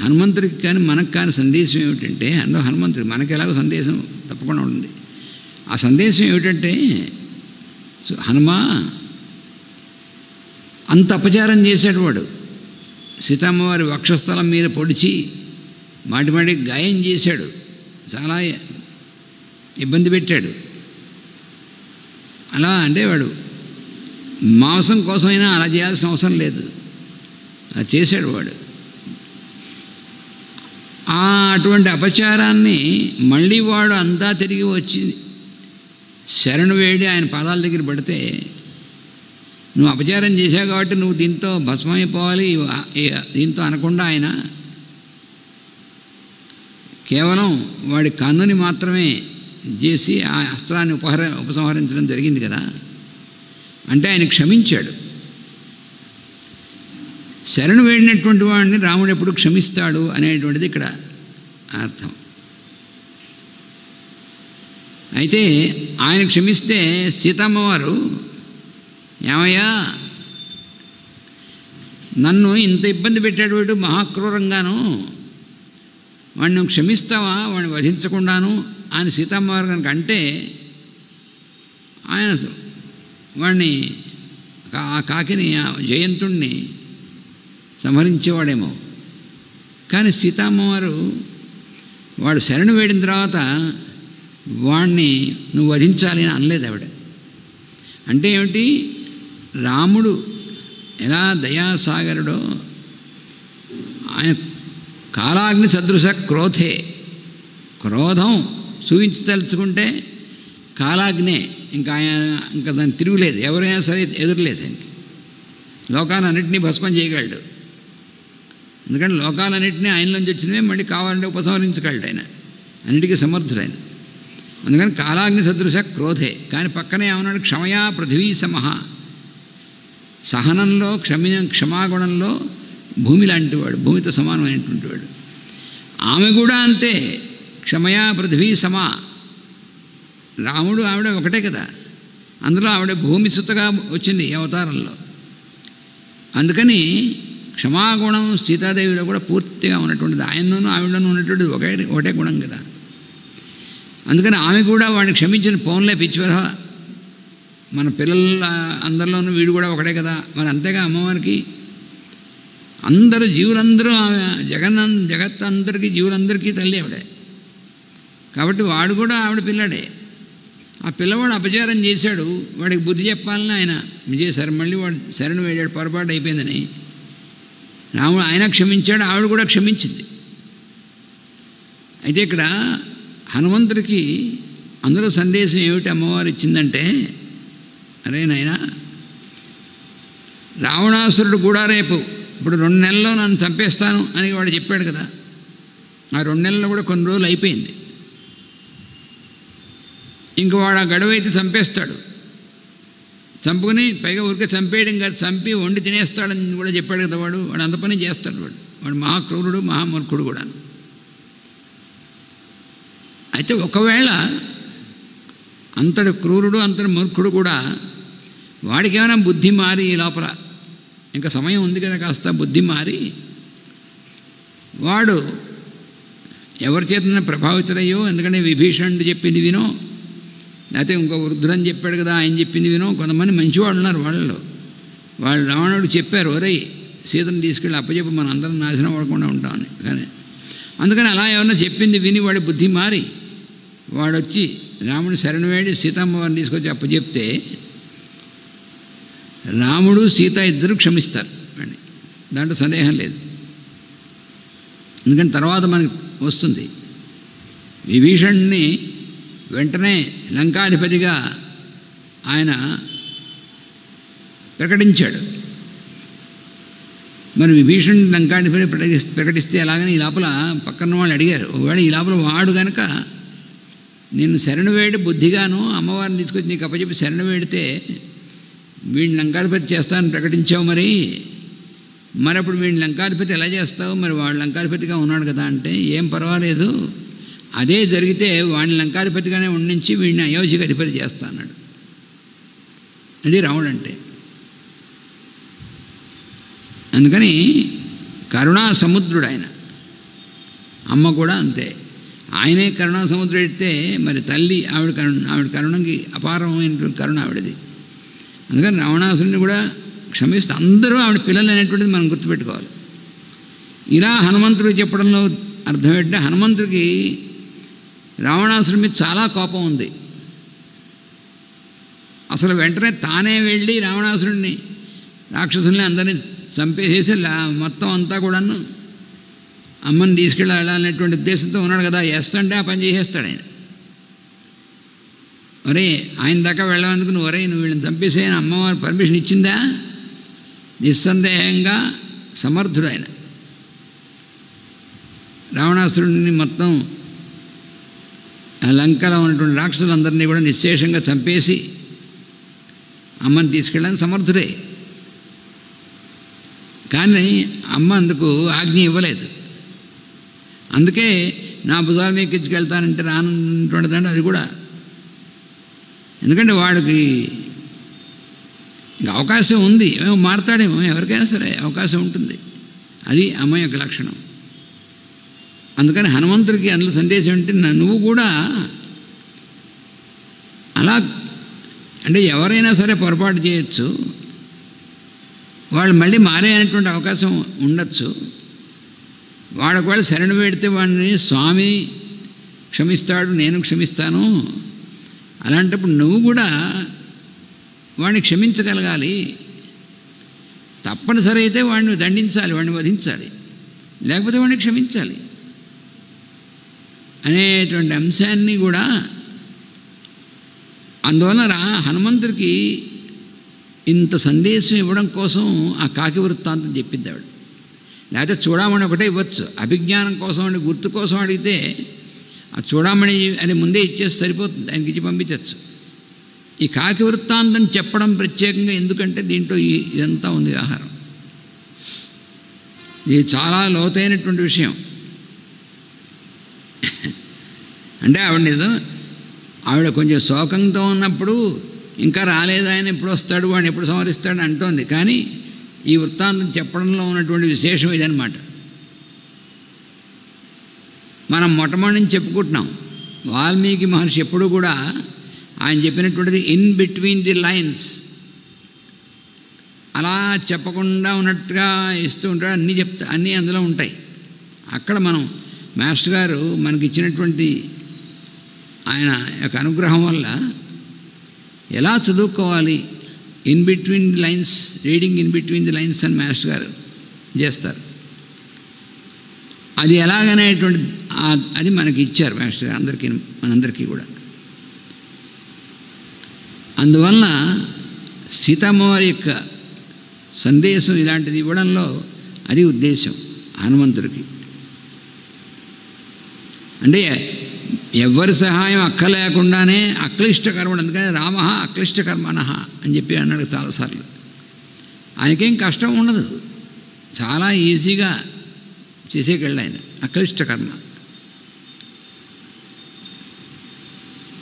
హనుమంతుడికి కానీ మనకు కానీ సందేశం ఏమిటంటే, అందులో హనుమంతుడికి మనకి ఎలాగో సందేశం తప్పకుండా ఉంటుంది. ఆ సందేశం ఏమిటంటే, హనుమా అంత అపచారం చేశాడు వాడు. సీతమ్మవారి వక్షస్థలం మీద పొడిచి మాటి గాయం చేశాడు, చాలా ఇబ్బంది పెట్టాడు. అలా అంటే వాడు మాంసం కోసమైనా అలా చేయాల్సిన అవసరం లేదు, అలా చేశాడు వాడు. అటువంటి అపచారాన్ని మళ్ళీ వాడు అంతా తిరిగి వచ్చి శరణు వేడి ఆయన పాదాల దగ్గర పడితే, నువ్వు అపచారం చేశావు కాబట్టి నువ్వు దీంతో భస్మైపోవాలి దీంతో అనకుండా ఆయన కేవలం వాడి కన్నుని మాత్రమే చేసి ఆ అస్త్రాన్ని ఉపసంహరించడం జరిగింది కదా. అంటే ఆయన క్షమించాడు. శరణు వేడినటువంటి వాడిని రాముడు ఎప్పుడు క్షమిస్తాడు అనేటువంటిది ఇక్కడ అర్థం. అయితే ఆయన క్షమిస్తే సీతమ్మవారు, ఏమయ్యా నన్ను ఇంత ఇబ్బంది పెట్టాడు వీడు మహాక్రూరంగాను, వాడిని నువ్వు క్షమిస్తావా వాడిని వధించకుండాను అని సీతమ్మవారు కనుక అంటే, ఆయన వాడిని ఆ కాకిని ఆ జయంతుణ్ణి సంహరించేవాడేమో. కానీ సీతమ్మవారు వాడు శరణు వేడిన తర్వాత వాడిని నువ్వు వధించాలి అని అనలేదు ఆవిడ. అంటే ఏమిటి, రాముడు ఎలా దయాసాగరుడో ఆయన కాలాగ్ని సదృశ క్రోధే, క్రోధం చూపించదలుచుకుంటే కాలాగ్నే, ఇంకా దాన్ని తిరుగులేదు, ఎవరైనా సరే ఎదురులేదు ఆయనకి. లోకాలన్నింటినీ భస్మం చేయగలడు. ఎందుకంటే లోకాలన్నింటినీ ఆయనలోంచి వచ్చినవే మళ్ళీ కావాలంటే ఉపసంహరించగలడు ఆయన, అన్నిటికీ సమర్థుడు ఆయన. అందుకని కాలాగ్ని సదృశ క్రోధే. కానీ పక్కనే ఏమన్నాడు, క్షమయా పృథివీ సమహ, సహనంలో క్షమాగుణంలో భూమి లాంటివాడు, భూమితో సమానమైనటువంటి వాడు. ఆమె కూడా అంతే, క్షమయా పృథివీ సమా. రాముడు ఆవిడ ఒకటే కదా, అందులో ఆవిడ భూమి సుతగా వచ్చింది ఈ అవతారంలో. అందుకని క్షమాగుణం సీతాదేవిలో కూడా పూర్తిగా ఉన్నటువంటిది, ఆయనలోనూ ఆవిడలోనూ ఉన్నటువంటిది ఒకటే గుణం కదా. అందుకని ఆమె కూడా వాడిని క్షమించిన పోన్లే పిచ్చివద, మన పిల్లల అందరిలోనూ వీడు కూడా ఒకటే కదా. మరి అంతేగా అమ్మవారికి అందరూ జీవులందరూ ఆమె జగత్ అందరికీ జీవులందరికీ తల్లి ఆవిడే. కాబట్టి వాడు కూడా ఆవిడ పిల్లాడే. ఆ పిల్లవాడు అపచారం చేశాడు, వాడికి బుద్ధి చెప్పాలని ఆయన చేశారు. మళ్ళీ వాడు శరణు వేడాడు, పొరపాటు అయిపోయిందని రాముడు ఆయన క్షమించాడు, ఆవిడ కూడా క్షమించింది. అయితే ఇక్కడ హనుమంతుడికి అందులో సందేశం ఏమిటి అమ్మవారు ఇచ్చిందంటే, అరే నాయనా, రావణాసురుడు కూడా రేపు ఇప్పుడు 2 నెలల్లో నన్ను చంపేస్తాను అని వాడు చెప్పాడు కదా. ఆ 2 నెలల్లో కూడా కొన్ని రోజులు అయిపోయింది. ఇంక వాడు ఆ గడువు అయితే చంపేస్తాడు. చంపుకుని పైగా ఊరికే చంపేయడం కాదు, చంపి వండి తినేస్తాడని కూడా చెప్పాడు కదా. వాడు అంత పని చేస్తాడు. వాడు మహాక్రూరుడు, మహామూర్ఖుడు కూడా. అయితే ఒకవేళ అంతటి క్రూరుడు అంతటి మూర్ఖుడు కూడా వాడికి ఏమైనా బుద్ధి మారి ఈ లోపల ఇంకా సమయం ఉంది కదా, కాస్త బుద్ధి మారి వాడు ఎవరి చేతన ప్రభావితులయ్యో, ఎందుకంటే విభీషణుడు చెప్పింది వినో, లేకపోతే ఇంకో వృద్ధుడని చెప్పాడు కదా ఆయన చెప్పింది వినో, కొంతమంది మంచివాళ్ళు ఉన్నారు వాళ్ళు రావణుడు చెప్పారు, ఒరేయ్ సీతను తీసుకెళ్ళి అప్పచెప్పి మన అందరం నాశనం పడకుండా ఉంటామని. కానీ అందుకని అలా ఎవరన్నా చెప్పింది విని వాడి బుద్ధి మారి వాడొచ్చి రాముడు శరణు వేడి సీతమ్మ వారిని తీసుకొచ్చి అప్పచెప్తే రాముడు సీత ఇద్దరు క్షమిస్తారు అండి, దాంట్లో సందేహం లేదు. ఎందుకంటే తర్వాత మనకి వస్తుంది విభీషణుని వెంటనే లంకాధిపతిగా ఆయన ప్రకటించాడు. మరి విభీషణుని లంకాధిపతి ప్రకటిస్తే ఎలాగని ఈ లోపల పక్కన వాళ్ళు అడిగారు, ఒకవేళ ఈ లోపల వాడు కనుక నిన్ను శరణు వేడి బుద్ధిగాను అమ్మవారిని తీసుకొచ్చి నీకు అప్పచెప్పి శరణు వేడితే వీడిని లంకాధిపతి చేస్తానని ప్రకటించావు, మరి అప్పుడు వీడిని లంకాధిపతి ఎలా చేస్తావు, మరి వాడు లంకాధిపతిగా ఉన్నాడు కదా అంటే ఏం పర్వాలేదు, అదే జరిగితే వాడిని లంకాధిపతిగానే ఉండించి వీడిని అయోధ్యకు అధిపతి చేస్తా అన్నాడు. అది రాముడు అంటే. అందుకని కరుణా సముద్రుడు ఆయన. అమ్మ కూడా అంతే, ఆయనే కరుణా సముద్రుడు అయితే మరి తల్లి ఆవిడ కరుణకి అపారమైనటువంటి కరుణ ఆవిడది. అందుకని రావణాసురుని కూడా క్షమిస్తే అందరూ ఆవిడ పిల్లలు అనేటువంటిది మనం గుర్తుపెట్టుకోవాలి. ఇలా హనుమంతుడికి చెప్పడంలో అర్థం ఏంటంటే హనుమంతుడికి రావణాసురుడి మీద చాలా కోపం ఉంది. అసలు వెంటనే తానే వెళ్ళి రావణాసురుడిని రాక్షసుల్ని అందరినీ చంపేసేసి మొత్తం అంతా కూడాను అమ్మని తీసుకెళ్ళాలనేటువంటి ఉద్దేశంతో ఉన్నాడు కదా, వేస్తుంటే ఆ పని చేసేస్తాడు ఆయన. ఒరే ఆయన దాకా వెళ్ళేందుకు నువ్వు ఒరే నువ్వు వీళ్ళని చంపేసేయని అమ్మవారు పర్మిషన్ ఇచ్చిందా? నిస్సందేహంగా సమర్థుడు ఆయన. రావణాసురుడిని మొత్తం లంకలో ఉన్నటువంటి రాక్షసులందరినీ కూడా నిశ్శేషంగా చంపేసి అమ్మని తీసుకెళ్ళడానికి సమర్థుడే. కానీ అమ్మ అందుకు ఆజ్ఞ ఇవ్వలేదు. అందుకే నా భుజాల మీద ఎక్కించుకెళ్తానంటే రానుంటుందంటే అది కూడా. ఎందుకంటే వాడికి ఇంకా అవకాశం ఉంది, ఏమో మారతాడేమో, ఎవరికైనా సరే అవకాశం ఉంటుంది. అది అమ్మ యొక్క లక్షణం. అందుకని హనుమంతుడికి అందులో సందేశం అంటే నువ్వు కూడా అలా అంటే ఎవరైనా సరే పొరపాటు చేయొచ్చు, వాళ్ళు మళ్ళీ మారే అనేటువంటి అవకాశం ఉండొచ్చు. వాడు ఒకవేళ శరణు పెడితే వాడిని స్వామి క్షమిస్తాడు, నేను క్షమిస్తాను. అలాంటప్పుడు నువ్వు కూడా వాడిని క్షమించగలగాలి. తప్పనిసరి అయితే వాడిని దండించాలి, వాడిని వధించాలి, లేకపోతే వాడిని క్షమించాలి అనేటువంటి అంశాన్ని కూడా. అందువలన హనుమంతుడికి ఇంత సందేశం ఇవ్వడం కోసం ఆ కాకి వృత్తాంతం చెప్పింది ఆవిడ. లేకపోతే చూడమని ఒకటే ఇవ్వచ్చు, అభిజ్ఞానం కోసం అని గుర్తు కోసం అడిగితే ఆ చూడమని అది ముందే ఇచ్చేసి సరిపోతుంది, ఆయనకి ఇచ్చి పంపించవచ్చు. ఈ కాకి వృత్తాంతం చెప్పడం ప్రత్యేకంగా ఎందుకంటే దీంట్లో ఇదంతా ఉంది వ్యవహారం. ఇది చాలా లోతైనటువంటి విషయం. అంటే ఆవిడ కొంచెం శోకంతో ఉన్నప్పుడు ఇంకా రాలేదు ఆయన ఎప్పుడు వస్తాడు, వాడిని ఎప్పుడు సంహరిస్తాడు అంటోంది. కానీ ఈ వృత్తాంతం చెప్పడంలో ఉన్నటువంటి విశేషం ఇదనమాట. మనం మొట్టమొదటి నుంచి చెప్పుకుంటున్నాం, వాల్మీకి మహర్షి ఎప్పుడు కూడా ఆయన చెప్పినటువంటిది ఇన్ బిట్వీన్ ది లైన్స్, అలా చెప్పకుండా ఉన్నట్టుగా ఇస్తూ ఉంటాడు. అన్నీ అందులో ఉంటాయి. అక్కడ మనం మాస్టర్ గారు మనకి ఇచ్చినటువంటి ఆయన యొక్క అనుగ్రహం వల్ల ఎలా చదువుకోవాలి, in between the lines, reading in between the lines అని మాస్టర్ గారు చేస్తారు. అది ఎలాగనేటువంటి అది మనకి ఇచ్చారు మాస్టర్ గారు మనందరికీ కూడా. అందువలన సీతమ్మవారి యొక్క సందేశం ఇలాంటిది ఇవ్వడంలో అది ఉద్దేశం హనుమంతుడికి. అంటే ఎవరి సహాయం అక్కలేకుండానే అక్లిష్టకర్మడు, అందుకని రామ అక్లిష్టకర్మణ అని చెప్పి అన్నాడు చాలాసార్లు. ఆయనకేం కష్టం ఉండదు, చాలా ఈజీగా చేసేకెళ్ళి ఆయన అక్లిష్టకర్మ.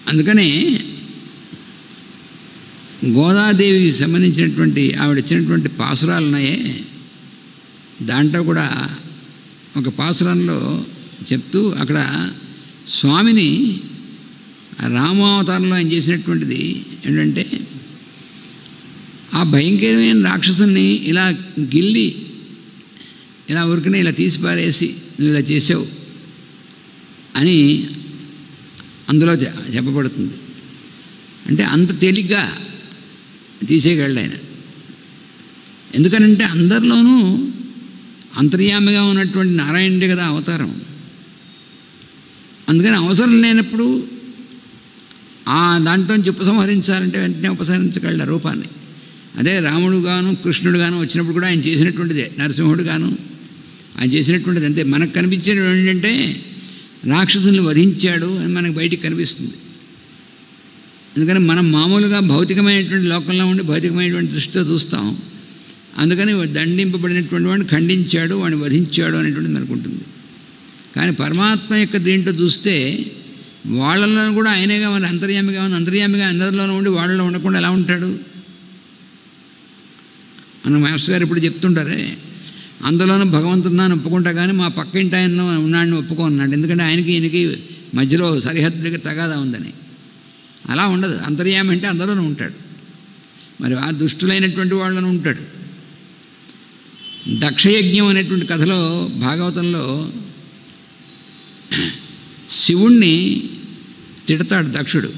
అందుకనే గోదాదేవికి సంబంధించినటువంటి ఆవిడ ఇచ్చినటువంటి పాసురాలు ఉన్నాయే, దాంట్లో కూడా ఒక పాసురంలో చెప్తూ అక్కడ స్వామిని రామావతారంలో ఆయన చేసినటువంటిది ఏంటంటే, ఆ భయంకరమైన రాక్షసుల్ని ఇలా గిల్లి ఇలా ఊరికనే ఇలా తీసి పారేసి నువ్వు ఇలా చేసావు అని అందులో చెప్పబడుతుంది. అంటే అంత తేలిగ్గా తీసేయగలడు ఆయన. ఎందుకనంటే అందరిలోనూ అంతర్యామిగా ఉన్నటువంటి నారాయణుడే కదా అవతారం. అందుకని అవసరం లేనప్పుడు ఆ దాంట్లోంచి ఉపసంహరించాలంటే వెంటనే ఉపసంహరించగలడు రూపాన్ని. అదే రాముడు గాను కృష్ణుడు గాను వచ్చినప్పుడు కూడా ఆయన చేసినటువంటిదే, నరసింహుడు గాను ఆయన చేసినటువంటిది అంతే. మనకు కనిపించేది ఏంటంటే రాక్షసుల్ని వధించాడు అని మనకు బయటికి కనిపిస్తుంది. అందుకని మనం మామూలుగా భౌతికమైనటువంటి లోకంలో ఉండి భౌతికమైనటువంటి దృష్టితో చూస్తాం. అందుకని దండింపబడినటువంటి వాడిని ఖండించాడు, వాడిని వధించాడు అనేటువంటిది మనకు ఉంటుంది. కానీ పరమాత్మ యొక్క దీంట్లో చూస్తే వాళ్ళలో కూడా ఆయనేగా మన అంతర్యామిగా ఉంది. అంతర్యామిగా అందరిలోనూ ఉండి వాళ్ళలో ఉండకుండా ఎలా ఉంటాడు? మన మాస్టర్ గారు ఇప్పుడు చెప్తుంటారే, అందులోనూ భగవంతున్నాను ఒప్పుకుంటా కానీ మా పక్కింటి ఆయన ఉన్నాడిని ఒప్పుకోన్నాడు. ఎందుకంటే ఆయనకి ఈయనకి మధ్యలో సరిహద్దులకి తగాదా ఉందని. అలా ఉండదు. అంతర్యామి అంటే అందరిలోనూ ఉంటాడు. మరి ఆ దుష్టులైనటువంటి వాళ్ళను ఉంటాడు. దక్షయజ్ఞం అనేటువంటి కథలో భాగవతంలో శివుణ్ణి తిడతాడు దక్షుడు.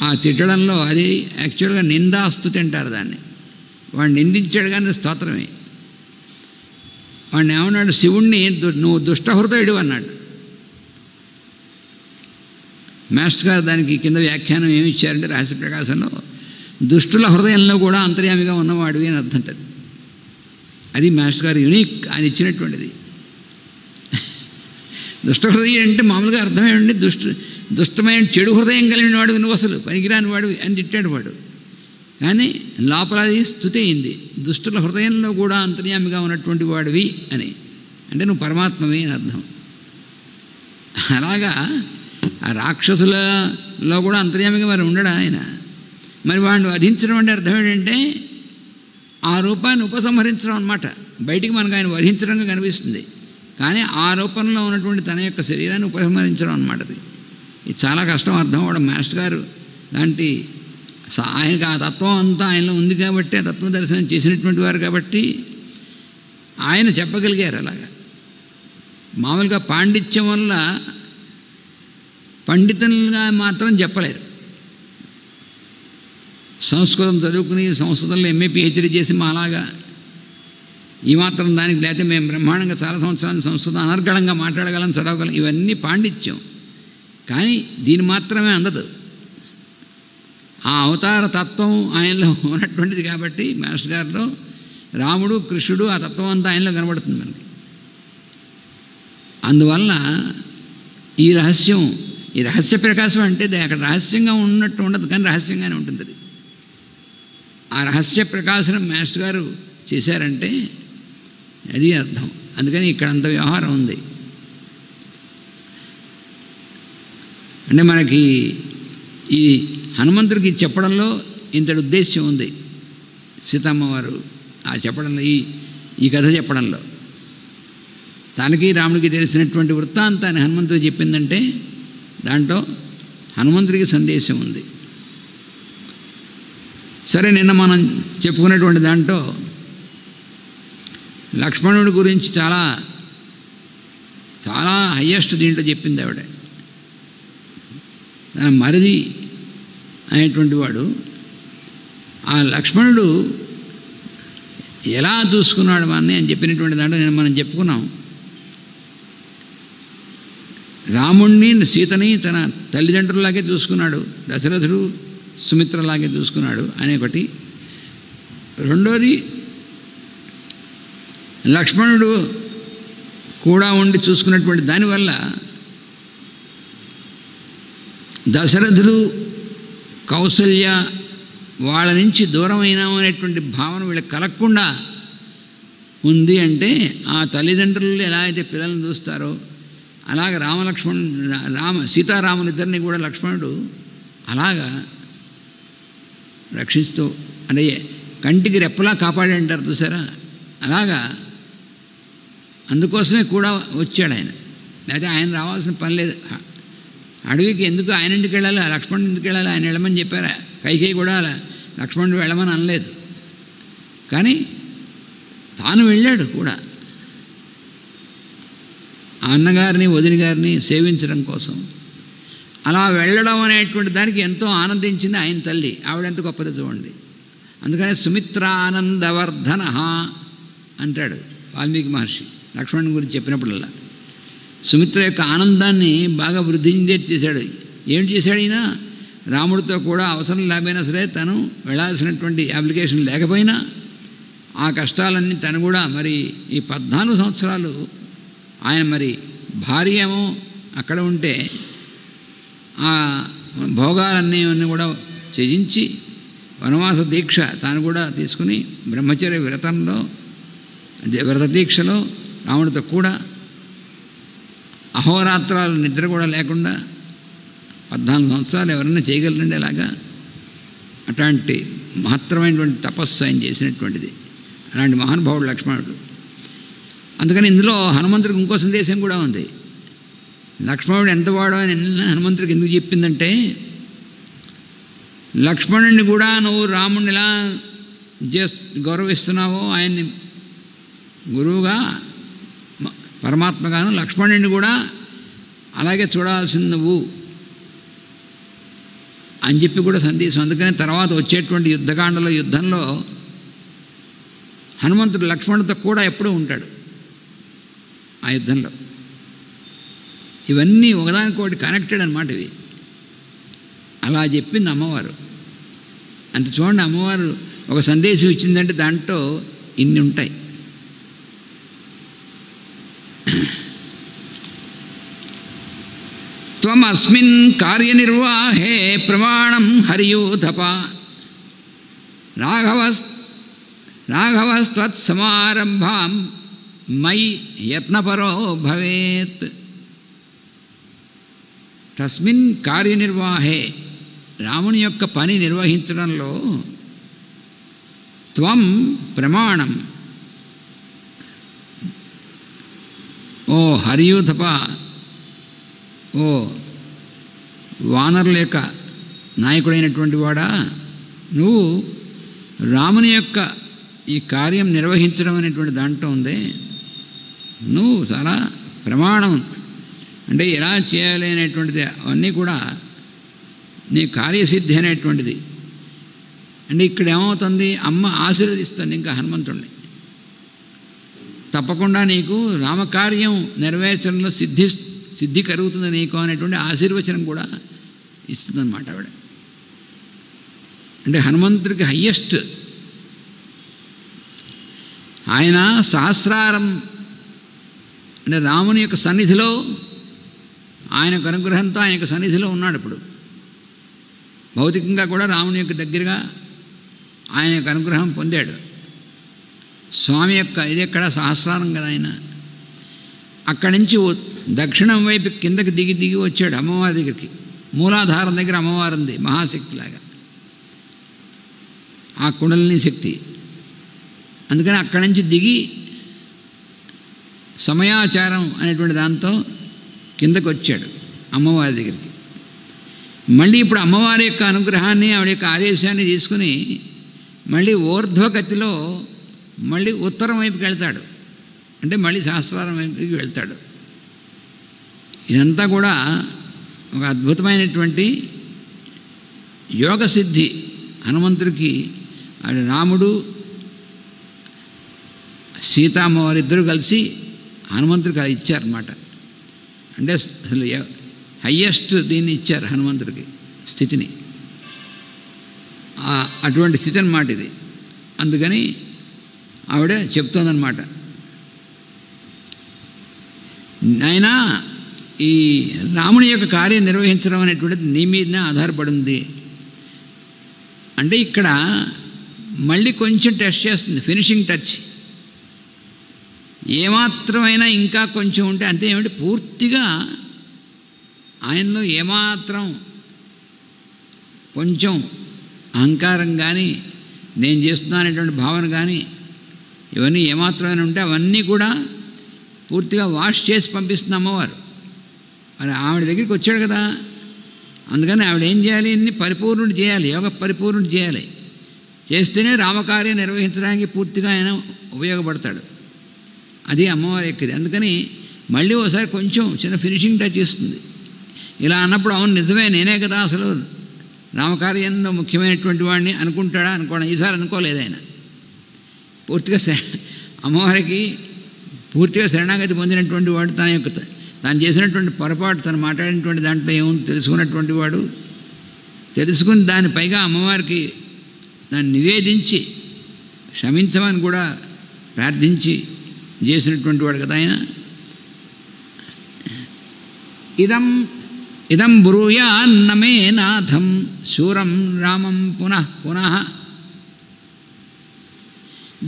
ఆ తిట్టడంలో అది యాక్చువల్గా నిందాస్తుతి అంటారు దాన్ని. వాడు నిందించాడు కానీ స్తోత్రమే. వాడిని ఏమన్నాడు, శివుణ్ణి నువ్వు దుష్టహృదయుడు అన్నాడు. మాస్టర్ గారు దానికి కింద వ్యాఖ్యానం ఏమి ఇచ్చారంటే రహస్య ప్రకాశంలో దుష్టుల హృదయంలో కూడా అంతర్యామిగా ఉన్నవాడివి అని అర్థం ఉంటుంది. అది మాస్టర్ గారు యూనిక్ అని ఇచ్చినటువంటిది. దుష్ట హృదయం అంటే మామూలుగా అర్థమేంటి, దుష్టమైన చెడు హృదయం కలిగిన వాడు వినువసలు పనికిరాని వాడు అని తిట్టాడు వాడు. కానీ లోపల అది స్తుతి అయింది, దుష్టుల హృదయంలో కూడా అంతర్యామిగా ఉన్నటువంటి వాడివి అని. అంటే నువ్వు పరమాత్మవి అని అర్థం. అలాగా ఆ రాక్షసులలో కూడా అంతర్యామిగా మరి ఉండడా ఆయన. మరి వాడిని వధించడం అంటే అర్థం ఏంటంటే ఆ రూపాన్ని ఉపసంహరించడం అన్నమాట. బయటికి మనకు ఆయన వధించడంగా కనిపిస్తుంది, కానీ ఆ రూపంలో ఉన్నటువంటి తన యొక్క శరీరాన్ని ఉపసంహరించడం అన్నమాట. ఇది చాలా కష్టం అర్థం అవ్వడం. మాస్టర్ గారు లాంటి ఆయనకు ఆ తత్వం అంతా ఆయనలో ఉంది కాబట్టి, ఆ తత్వ దర్శనం చేసినటువంటి వారు కాబట్టి ఆయన చెప్పగలిగారు. అలాగా మామూలుగా పాండిత్యం వల్ల పండితులుగా మాత్రం చెప్పలేరు. సంస్కృతం చదువుకుని సంస్కృతంలో ఎంఏ పిహెచ్డీ చేసి మాలాగా ఈ మాత్రం దానికి లేకపోతే మేము బ్రహ్మాండంగా చాలా సంవత్సరాలు సంస్కృతం అనర్గళంగా మాట్లాడగలం, చదవగలం, ఇవన్నీ పాండిత్యం. కానీ దీని మాత్రమే అందదు. ఆ అవతార తత్వం ఆయనలో ఉన్నటువంటిది కాబట్టి మాస్టర్ గారిలో రాముడు కృష్ణుడు ఆ తత్వం అంతా ఆయనలో కనబడుతుంది మనకి. అందువల్ల ఈ రహస్య ప్రకాశం అంటే అక్కడ రహస్యంగా ఉన్నట్టు ఉండదు, కానీ రహస్యంగానే ఉంటుంది అది. ఆ రహస్య ప్రకాశనం మాస్టర్ గారు చేశారంటే అది అర్థం. అందుకని ఇక్కడ అంత వ్యవహారం ఉంది. అంటే మనకి ఈ హనుమంతుడికి చెప్పడంలో ఇంతటి ఉద్దేశ్యం ఉంది. సీతమ్మ వారు ఆ చెప్పడంలో ఈ కథ చెప్పడంలో తనకి రాముడికి తెలిసినటువంటి వృత్తాంతాన్ని హనుమంతుడు చెప్పిందంటే దాంట్లో హనుమంతుడికి సందేశం ఉంది. సరే, నిన్న మనం చెప్పుకున్నటువంటి దాంట్లో లక్ష్మణుడి గురించి చాలా చాలా హయ్యెస్ట్ దీంట్లో చెప్పింది ఆవిడ. తన మరిది అనేటువంటి వాడు ఆ లక్ష్మణుడు ఎలా చూసుకున్నాడు మనని అని చెప్పినటువంటి దాంట్లో నేను మనం చెప్పుకున్నాం. రాముణ్ణి సీతని తన తల్లిదండ్రులలాగే చూసుకున్నాడు, దశరథుడు సుమిత్రలాగే చూసుకున్నాడు అనే ఒకటి. రెండోది, లక్ష్మణుడు కూడా ఉండి చూసుకున్నటువంటి దానివల్ల దశరథుడు కౌసల్య వాళ్ళ నుంచి దూరమైనాము అనేటువంటి భావన వీళ్ళకి కలగకుండా ఉంది. అంటే ఆ తల్లిదండ్రులు ఎలా అయితే పిల్లల్ని చూస్తారో అలాగ సీతారాములిద్దరిని కూడా లక్ష్మణుడు అలాగా రక్షిస్తూ అంటే కంటికి రెప్పలా కాపాడంటారు చూసారా, అలాగా అందుకోసమే కూడా వచ్చాడు ఆయన. లేకపోతే ఆయన రావాల్సిన పని లేదు. అడవికి ఎందుకు ఆయన ఇంటికి వెళ్ళాలి, లక్ష్మణుడి ఇంటికి వెళ్ళాలి, ఆయన వెళ్ళమని చెప్పారా? కైకేయి కూడా లక్ష్మణుడు వెళ్ళమని అనలేదు, కానీ తాను వెళ్ళాడు కూడా ఆ అన్నగారిని వదిన గారిని సేవించడం కోసం. అలా వెళ్ళడం అనేటువంటి దానికి ఎంతో ఆనందించింది ఆయన తల్లి. ఆవిడెంత గొప్పది చూడండి. అందుకనే సుమిత్రానందవర్ధన అంటాడు వాల్మీకి మహర్షి లక్ష్మణుని గురించి చెప్పినప్పుడల్లా. సుమిత్ర యొక్క ఆనందాన్ని బాగా వృద్ధి చేశాడు. ఏమిటి చేశాడు ఈయన? రాముడితో కూడా అవసరం లేకపోయినా సరే తను వెళ్ళాల్సినటువంటి అప్లికేషన్ లేకపోయినా ఆ కష్టాలన్నీ తను కూడా మరి ఈ 14 సంవత్సరాలు ఆయన మరి భార్య ఏమో అక్కడ ఉంటే ఆ భోగాలన్నీ కూడా త్యజించి వనవాస దీక్ష తాను కూడా తీసుకుని బ్రహ్మచర్య వ్రత దీక్షలో రాముడితో కూడా అహోరాత్రాలు నిద్ర కూడా లేకుండా 14 సంవత్సరాలు ఎవరైనా చేయగలరండి అలాగా? అట్లాంటి మహత్తరమైనటువంటి తపస్సు ఆయన చేసినటువంటిది. అలాంటి మహానుభావుడు లక్ష్మణుడు. అందుకని ఇందులో హనుమంతుడికి ఇంకో సందేశం కూడా ఉంది. లక్ష్మణుడు ఎంత వాడో అని హనుమంతుడికి ఎందుకు చెప్పిందంటే, లక్ష్మణుడిని కూడా నువ్వు రాముడిని ఎలా గౌరవిస్తున్నావో ఆయన్ని గురువుగా పరమాత్మగాను లక్ష్మణుడిని కూడా అలాగే చూడాల్సింది నువ్వు అని చెప్పి కూడా సందేశం. అందుకని తర్వాత వచ్చేటువంటి యుద్ధంలో హనుమంతుడు లక్ష్మణుడితో కూడా ఎప్పుడూ ఉంటాడు ఆ యుద్ధంలో. ఇవన్నీ ఒకదానికొకటి కనెక్టెడ్ అన్నమాట. ఇవి అలా చెప్పింది అమ్మవారు. అంత చూడండి, అమ్మవారు ఒక సందేశం ఇచ్చిందంటే దాంట్లో ఇన్ని ఉంటాయి. త్వమస్మిన్ కార్యనిర్వాహే ప్రమాణం హరియూథప రాఘవస్త్వత్సమారంభాం మయి యత్నపరో భవేత్. తస్మిన్ కార్యనిర్వాహే, రాముని యొక్క పని నిర్వహించడంలో త్వం ప్రమాణం, ఓ హరియూథప, ఓ వానరుల యొక్క నాయకుడైనటువంటి వాడా, నువ్వు రాముని యొక్క ఈ కార్యం నిర్వహించడం అనేటువంటి దాంట్లో ఉంది, నువ్వు చాలా ప్రమాణం అంటే ఎలా చేయాలి అనేటువంటిది అవన్నీ కూడా నీ కార్యసిద్ధి అనేటువంటిది. అంటే ఇక్కడ ఏమవుతుంది, అమ్మ ఆశీర్వదిస్తుంది ఇంకా హనుమంతుడిని. తప్పకుండా నీకు రామకార్యం నెరవేర్చడంలో సిద్ధి కలుగుతుంది నీకు అనేటువంటి ఆశీర్వచనం కూడా ఇస్తుందన్నమాట ఆవిడ. అంటే హనుమంతుడికి హయ్యెస్ట్ ఆయన సహస్రారం అంటే రాముని యొక్క సన్నిధిలో, ఆయనకు అనుగ్రహంతో ఆయన యొక్క సన్నిధిలో ఉన్నాడు. ఇప్పుడు భౌతికంగా కూడా రాముని యొక్క దగ్గరగా ఆయన యొక్క అనుగ్రహం పొందాడు. స్వామి యొక్క ఇది ఎక్కడ సహస్రారం కదా ఆయన. అక్కడి నుంచి దక్షిణం వైపు కిందకి దిగి వచ్చాడు అమ్మవారి దగ్గరికి. మూలాధారం దగ్గర అమ్మవారు ఉంది, మహాశక్తిలాగా, ఆ కుండలిని శక్తి. అందుకని అక్కడి నుంచి దిగి సమయాచారం అనేటువంటి దాంతో కిందకు వచ్చాడు అమ్మవారి దగ్గరికి. మళ్ళీ ఇప్పుడు అమ్మవారి యొక్క అనుగ్రహాన్ని ఆవిడ యొక్క ఆదేశాన్ని తీసుకుని మళ్ళీ ఊర్ధ్వగతిలో మళ్ళీ ఉత్తరం వైపుకి వెళ్తాడు. అంటే మళ్ళీ సహస్రారం వైపుకి వెళ్తాడు. ఇదంతా కూడా ఒక అద్భుతమైనటువంటి యోగసిద్ధి హనుమంతుడికి. రాముడు సీతామ్మవారు ఇద్దరు కలిసి హనుమంతుడికి అది ఇచ్చారన్నమాట. అంటే అసలు హయ్యెస్ట్ దీన్ని ఇచ్చారు హనుమంతుడికి స్థితిని, అటువంటి స్థితి అన్నమాట ఇది. అందుకని ఆవిడ చెప్తోందన్నమాట, నాయనా ఈ రాముని యొక్క కార్యం నిర్వహించడం అనేటువంటిది నీ మీదనే ఆధారపడింది. అంటే ఇక్కడ మళ్ళీ కొంచెం టెస్ట్ చేస్తుంది, ఫినిషింగ్ టచ్. ఏమాత్రమైనా ఇంకా కొంచెం ఉంటే అంతే, ఏమిటి పూర్తిగా ఆయనలో ఏమాత్రం కొంచెం అహంకారం కానీ నేను చేస్తున్నా అనేటువంటి భావన కానీ ఇవన్నీ ఏమాత్రమైనా ఉంటే అవన్నీ కూడా పూర్తిగా వాష్ చేసి పంపిస్తుంది అమ్మవారు. మరి ఆవిడ దగ్గరికి వచ్చాడు కదా, అందుకని ఆవిడ ఏం చేయాలి, ఇన్ని పరిపూర్ణుడు చేయాలి, యోగ పరిపూర్ణుడు చేయాలి. చేస్తేనే రామకార్యం నిర్వహించడానికి పూర్తిగా ఆయన ఉపయోగపడతాడు. అది అమ్మవారి ఎక్కిది. అందుకని మళ్ళీ ఒకసారి కొంచెం చిన్న ఫినిషింగ్ టచ్ ఇస్తుంది. ఇలా అన్నప్పుడు అవును నిజమే, నేనే కదా అసలు రామకార్యంలో ముఖ్యమైనటువంటి వాడిని అనుకుంటాడా అనుకోవడం. ఈసారి అనుకోలేదు ఆయన. పూర్తిగా అమ్మవారికి పూర్తిగా శరణాగతి పొందినటువంటి వాడు, తాను చేసినటువంటి పొరపాటు, తను మాట్లాడినటువంటి దాంట్లో ఏముంది తెలుసుకున్నటువంటి వాడు, తెలుసుకుని దాని పైగా అమ్మవారికి దాన్ని నివేదించి క్షమించమని కూడా ప్రార్థించి చేసినటువంటి వాడు కదా ఆయన. ఇదం బ్రూయాన్నమే నాథం శూరం రామం పునః పునః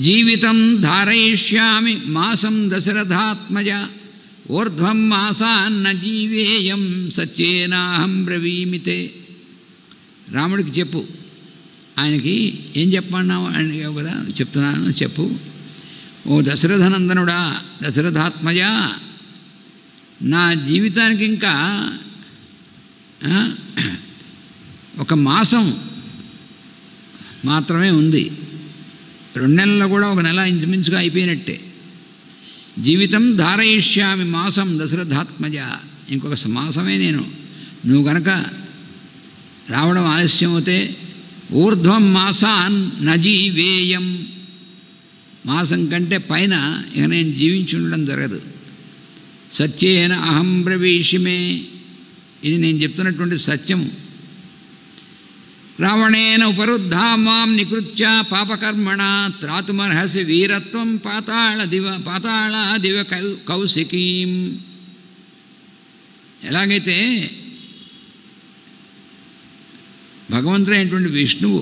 జీవితం ధారయిష్యామి మాసం దశరథాత్మజ ఊర్ధ్వం మాసాన్న జీవేయం సత్యేనాహం బ్రవీమితే. రాముడికి చెప్పు, ఆయనకి ఏం చెప్పమన్నావు అడిగావు కదా, చెప్తున్నాను చెప్పు. ఓ దశరథనందనుడా, దశరథాత్మజ, నా జీవితానికి ఇంకా ఒక మాసం మాత్రమే ఉంది. 2 నెలల్లో కూడా ఒక నెల ఇంచుమించుగా అయిపోయినట్టే. జీవితం ధారయిష్యామి మాసం దశరథాత్మజ, ఇంకొక మాసమే నేను, నువ్వు గనక రావడం ఆలస్యం అవుతే ఊర్ధ్వం మాసాన్ నజీవేయం, మాసం కంటే పైన ఇక నేను జీవించి ఉండడం జరగదు. సత్యేన అహం బ్రవీషిమే, ఇది నేను చెప్తున్నటువంటి సత్యము. రావణేన ఉపరుద్ధా మాం నికృత్య పాపకర్మణ త్రాతుమర్హసి వీరత్వం పాతాళాదివ కౌశికీం. ఎలాగైతే భగవంతుడైనటువంటి విష్ణువు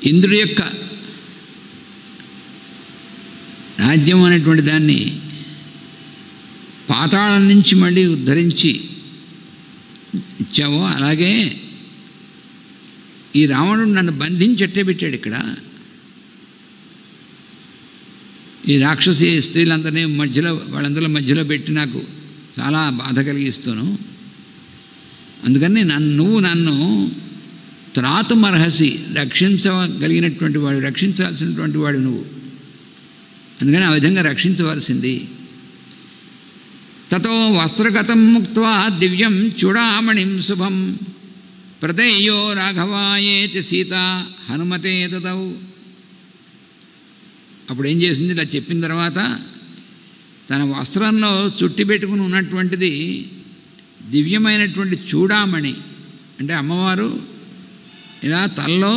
ఇంద్రుడి యొక్క రాజ్యం అనేటువంటి దాన్ని పాతాళం నుంచి మళ్ళీ ఉద్ధరించి ఇచ్చావో, అలాగే ఈ రావణుడు నన్ను బంధించట్టే పెట్టాడు. ఇక్కడ ఈ రాక్షసి స్త్రీలందరినీ మధ్యలో, వాళ్ళందరిలో మధ్యలో పెట్టి నాకు చాలా బాధ కలిగిస్తాను. అందుకని నువ్వు నన్ను త్రాతుమర్హసి, రక్షించగలిగినటువంటి వాడు, రక్షించాల్సినటువంటి వాడు నువ్వు. అందుకని ఆ విధంగా రక్షించవలసింది. తతో వస్త్రగతం ముక్త్వా దివ్యం చూడామణిం శుభం ప్రదేయో రాఘవాయేతి సీత హనుమతే దదౌ. అప్పుడు ఏం చేసింది, ఇలా చెప్పిన తర్వాత తన వస్త్రంలో చుట్టి పెట్టుకుని ఉన్నటువంటిది దివ్యమైనటువంటి చూడామణి, అంటే అమ్మవారు ఇలా తలలో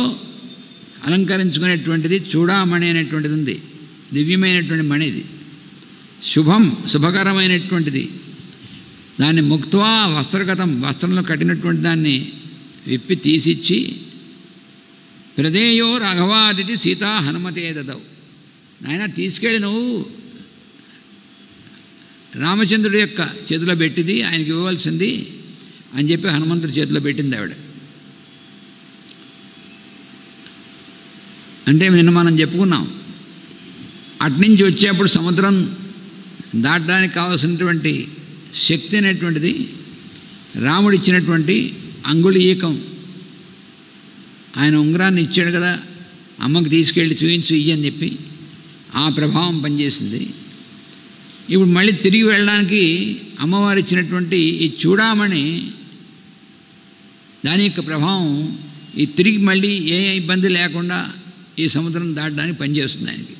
అలంకరించుకునేటువంటిది చూడామణి అనేటువంటిది ఉంది. దివ్యమైనటువంటి మణిది, శుభం శుభకరమైనటువంటిది. దాన్ని ముక్త్వా వస్త్రగతం, వస్త్రంలో కట్టినటువంటి దాన్ని విప్పి తీసిచ్చి ప్రదేయో రాఘవాదితి సీతా హనుమతే దదౌ. నాయన తీసుకెళ్ళి నువ్వు రామచంద్రుడి యొక్క చేతిలో పెట్టింది ఆయనకి ఇవ్వవలసింది అని చెప్పి హనుమంతుడి చేతిలో పెట్టింది ఆవిడ. అంటే నిన్న మనం చెప్పుకున్నాం, అట్నుంచి వచ్చేప్పుడు సముద్రం దాటడానికి కావాల్సినటువంటి శక్తి అనేటువంటిది రాముడు ఇచ్చినటువంటి అంగుళీయకం, ఆయన ఉంగరాన్ని ఇచ్చాడు కదా, అమ్మకి తీసుకెళ్ళి చూయించు ఇయ్యని చెప్పి ఆ ప్రభావం పనిచేసింది. ఇప్పుడు మళ్ళీ తిరిగి వెళ్ళడానికి అమ్మవారు ఇచ్చినటువంటి ఈ చూడామణి, దాని యొక్క ప్రభావం ఈ తిరిగి మళ్ళీ ఏ ఇబ్బంది లేకుండా ఈ సముద్రం దాటడానికి పనిచేస్తుంది ఆయనకి.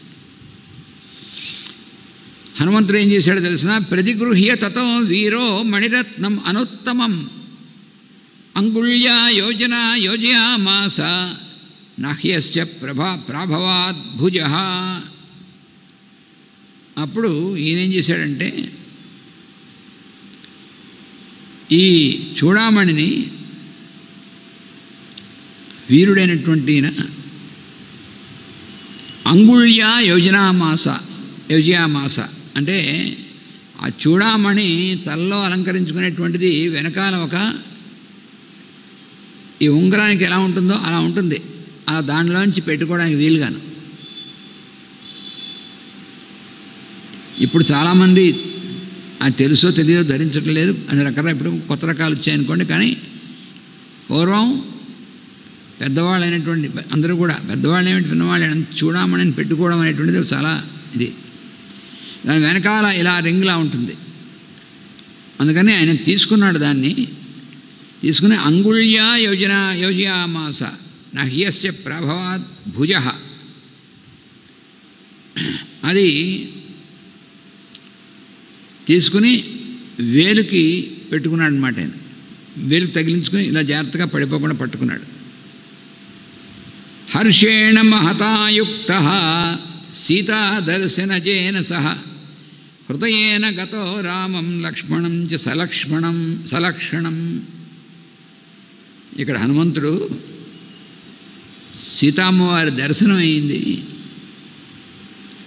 హనుమంతుడు ఏం చేశాడో తెలిసిన, ప్రతిగృహ్య తతో వీరో మణిరత్నం అనుత్తమం అంగుళ్యా యోజన యోజయామాస నాహ్యశ్చ ప్రాభవాద్ భుజ. అప్పుడు ఈయనేం చేశాడంటే ఈ చూడామణిని వీరుడైనటువంటి అంగుళ్యా యోజయామాస అంటే ఆ చూడామణి తలలో అలంకరించుకునేటువంటిది వెనకాల ఒక ఈ ఉంగరానికి ఎలా ఉంటుందో అలా ఉంటుంది. అలా దానిలోంచి పెట్టుకోవడానికి వీలుగాను. ఇప్పుడు చాలామంది అది తెలుసో తెలియదో ధరించడం లేదు. అన్ని రకాల ఇప్పుడు కొత్త రకాలు వచ్చాయనుకోండి. కానీ పూర్వం పెద్దవాళ్ళైనటువంటి అందరూ కూడా పెద్దవాళ్ళు ఏమిటి పిన్నవాళ్ళు చూడమని పెట్టుకోవడం అనేటువంటిది చాలా ఇది. దాని వెనకాల ఇలా రింగ్లా ఉంటుంది. అందుకని ఆయన తీసుకున్నాడు. దాన్ని తీసుకుని అంగుళ్యా యోజయామాస నహ్యస్య ప్రభవాత్ భుజ. అది తీసుకుని వేలుకి పెట్టుకున్నాడు అన్నమాట. ఆయన వేలుకి తగిలించుకుని ఇలా జాగ్రత్తగా పడిపోకుండా పట్టుకున్నాడు. హర్షేణ మహతాయుక్త సీతాదర్శనజేన సహ హృదయేన గతో రామం లక్ష్మణం చ సలక్షణం. ఇక్కడ హనుమంతుడు సీతామ్మవారి దర్శనం అయింది.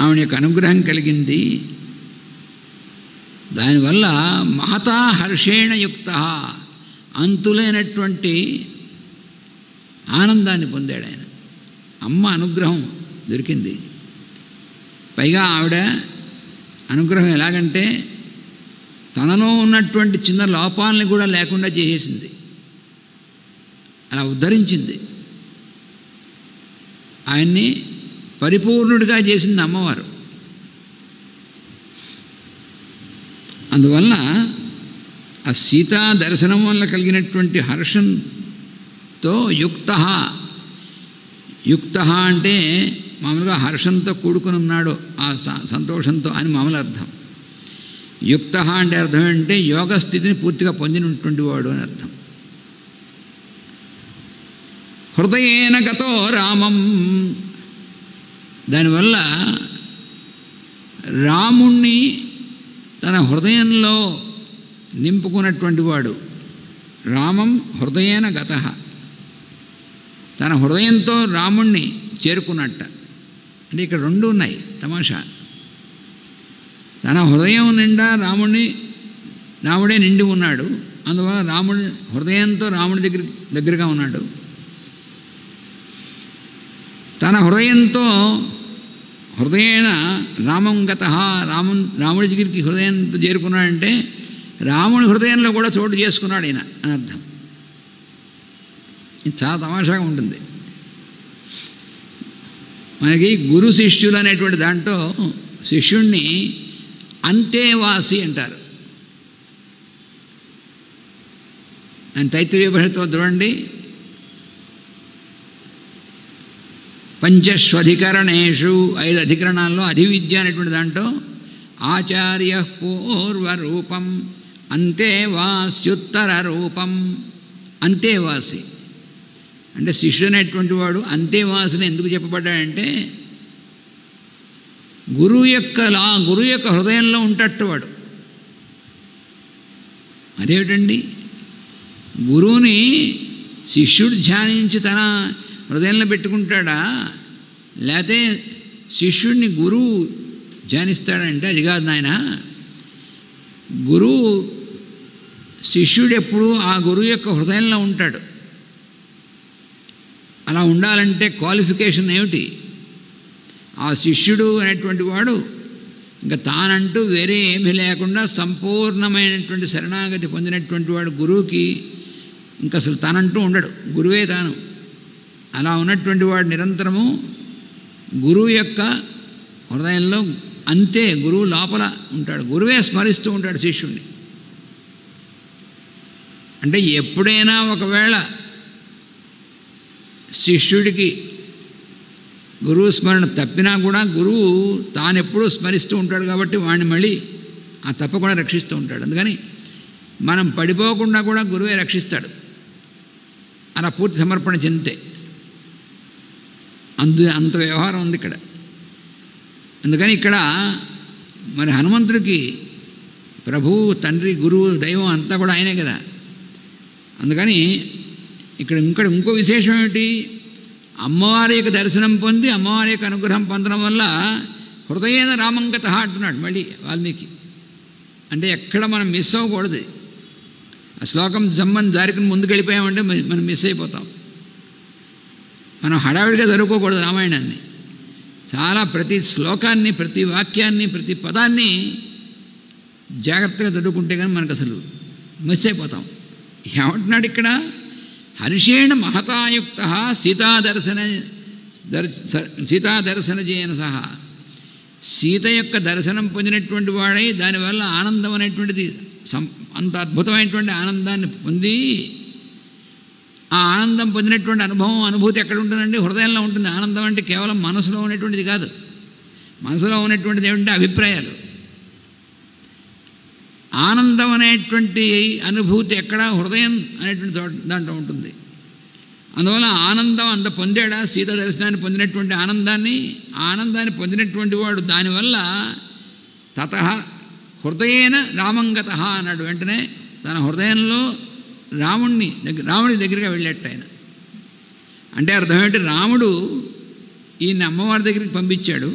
ఆవిడ యొక్క అనుగ్రహం కలిగింది. దానివల్ల మహతా హర్షేణ యుక్త అంతులేనటువంటి ఆనందాన్ని పొందాడు ఆయన. అమ్మ అనుగ్రహం దొరికింది. పైగా ఆవిడ అనుగ్రహం ఎలాగంటే తనలో ఉన్నటువంటి చిన్న లోపాలని కూడా లేకుండా చేసేసింది. అలా ఉద్ధరించింది. ఆయన్ని పరిపూర్ణుడిగా చేసింది అమ్మవారు. అందువలన ఆ సీతా దర్శనం వల్ల కలిగినటువంటి హర్షంతో యుక్త అంటే మామూలుగా హర్షంతో కూడుకుని ఉన్నాడు, ఆ సంతోషంతో అని మామూలు అర్థం. యుక్త అంటే అర్థం ఏంటంటే యోగ స్థితిని పూర్తిగా పొందినటువంటి వాడు అని అర్థం. హృదయేన గతో రామం. దానివల్ల రాముణ్ణి తన హృదయంలో నింపుకున్నటువంటి వాడు. రామం హృదయేన గత. తన హృదయంతో రాముణ్ణి చేరుకున్నట్ట. అంటే ఇక్కడ రెండు ఉన్నాయి తమాషా. తన హృదయం నిండా రాముడే నిండి ఉన్నాడు. అందువల్ల రాముడి హృదయంతో రాముడి దగ్గరగా ఉన్నాడు. తన హృదయేన రామం గత. రాముడి దగ్గరికి హృదయంతో చేరుకున్నాడంటే రాముడి హృదయంలో కూడా చోటు చేసుకున్నాడు ఆయన అని అర్థం. ఇది చాలా తమాషాగా ఉంటుంది. మనకి గురు శిష్యులు అనేటువంటి దాంట్లో శిష్యుణ్ణి అంతేవాసి అంటారు. ఆయన తైత్తిరీయ ఉపనిషత్తులో చూడండి, పంచస్వధికరణేషు 5 అధికరణాల్లో అధివిద్య అనేటువంటి దాంట్లో ఆచార్య పూర్వరూపం అంతేవాస్యుత్తర రూపం. అంతేవాసి అంటే శిష్యుడు అనేటువంటి వాడు అంతేవాసిని ఎందుకు చెప్పబడ్డాడంటే గురువు యొక్క హృదయంలో ఉంటట్టు వాడు. అదేమిటండి, గురువుని శిష్యుడు ధ్యానించి తన హృదయంలో పెట్టుకుంటాడా, లేకపోతే శిష్యుడిని గురువు ధ్యానిస్తాడంటే అది కాదు నాయన. గురువు శిష్యుడు ఎప్పుడు ఆ గురువు యొక్క హృదయంలో ఉంటాడు. అలా ఉండాలంటే క్వాలిఫికేషన్ ఏమిటి? ఆ శిష్యుడు అనేటువంటి వాడు ఇంకా తానంటూ వేరే ఏమీ లేకుండా సంపూర్ణమైనటువంటి శరణాగతి పొందినటువంటి వాడు. గురువుకి ఇంకా అసలు తానంటూ ఉండడు, గురువే తాను. అలా ఉన్నటువంటి వాడు నిరంతరము గురువు యొక్క హృదయంలో అంతే, గురువు లోపల ఉంటాడు. గురువే స్మరిస్తూ ఉంటాడు శిష్యుడిని. అంటే ఎప్పుడైనా ఒకవేళ శిష్యుడికి గురువు స్మరణ తప్పినా కూడా గురువు తానెప్పుడూ స్మరిస్తూ ఉంటాడు కాబట్టి వాడిని మళ్ళీ ఆ తప్పకుండా రక్షిస్తూ ఉంటాడు. అందుకని మనం పడిపోకుండా కూడా గురువే రక్షిస్తాడు అలా పూర్తి సమర్పణ చెందితే. అంత వ్యవహారం ఉంది ఇక్కడ. అందుకని ఇక్కడ మరి హనుమంతుడికి ప్రభువు, తండ్రి, గురువు, దైవం అంతా కూడా ఆయనే కదా. అందుకని ఇక్కడ ఇంకో విశేషం ఏమిటి, అమ్మవారి యొక్క దర్శనం పొంది అమ్మవారి యొక్క అనుగ్రహం పొందడం వల్ల హృదయేన రామంగత అంటున్నాడు మళ్ళీ వాల్మీకి. అంటే ఎక్కడ మనం మిస్ అవ్వకూడదు. ఆ శ్లోకం జమ్మని జారికుని ముందుకు వెళ్ళిపోయామంటే మనం మిస్ అయిపోతాం. మనం హడావిడిగా చదువుకోకూడదు రామాయణాన్ని. చాలా ప్రతి శ్లోకాన్ని, ప్రతి వాక్యాన్ని, ప్రతి పదాన్ని జాగ్రత్తగా చదువుకుంటే కానీ మనకు అసలు మిస్ అయిపోతాం. ఏమంటున్నాడు ఇక్కడ? హర్షేణ మహతాయుక్త సీతాదర్శన జయన సహా, సీత యొక్క దర్శనం పొందినటువంటి వాడై దానివల్ల ఆనందం అనేటువంటిది అంత అద్భుతమైనటువంటి ఆనందాన్ని పొంది, ఆ ఆనందం పొందినటువంటి అనుభూతి ఎక్కడ ఉంటుందండి? హృదయంలో ఉంటుంది. ఆనందం అంటే కేవలం మనసులో ఉన్నటువంటిది కాదు. మనసులో ఉన్నటువంటిది ఏమిటంటే అభిప్రాయాలు. ఆనందం అనేటువంటి అనుభూతి ఎక్కడ? హృదయం అనేటువంటి దాంట్లో ఉంటుంది. అందువల్ల ఆనందం అంత పొందాడా? సీత దర్శనాన్ని పొందినటువంటి ఆనందాన్ని పొందినటువంటి వాడు దానివల్ల తతః హృదయేన రామంగత అన్నాడు. వెంటనే తన హృదయంలో రాముడి దగ్గరగా వెళ్ళేట ఆయన. అంటే అర్థం ఏంటి? రాముడు ఈయన అమ్మవారి దగ్గరికి పంపించాడు,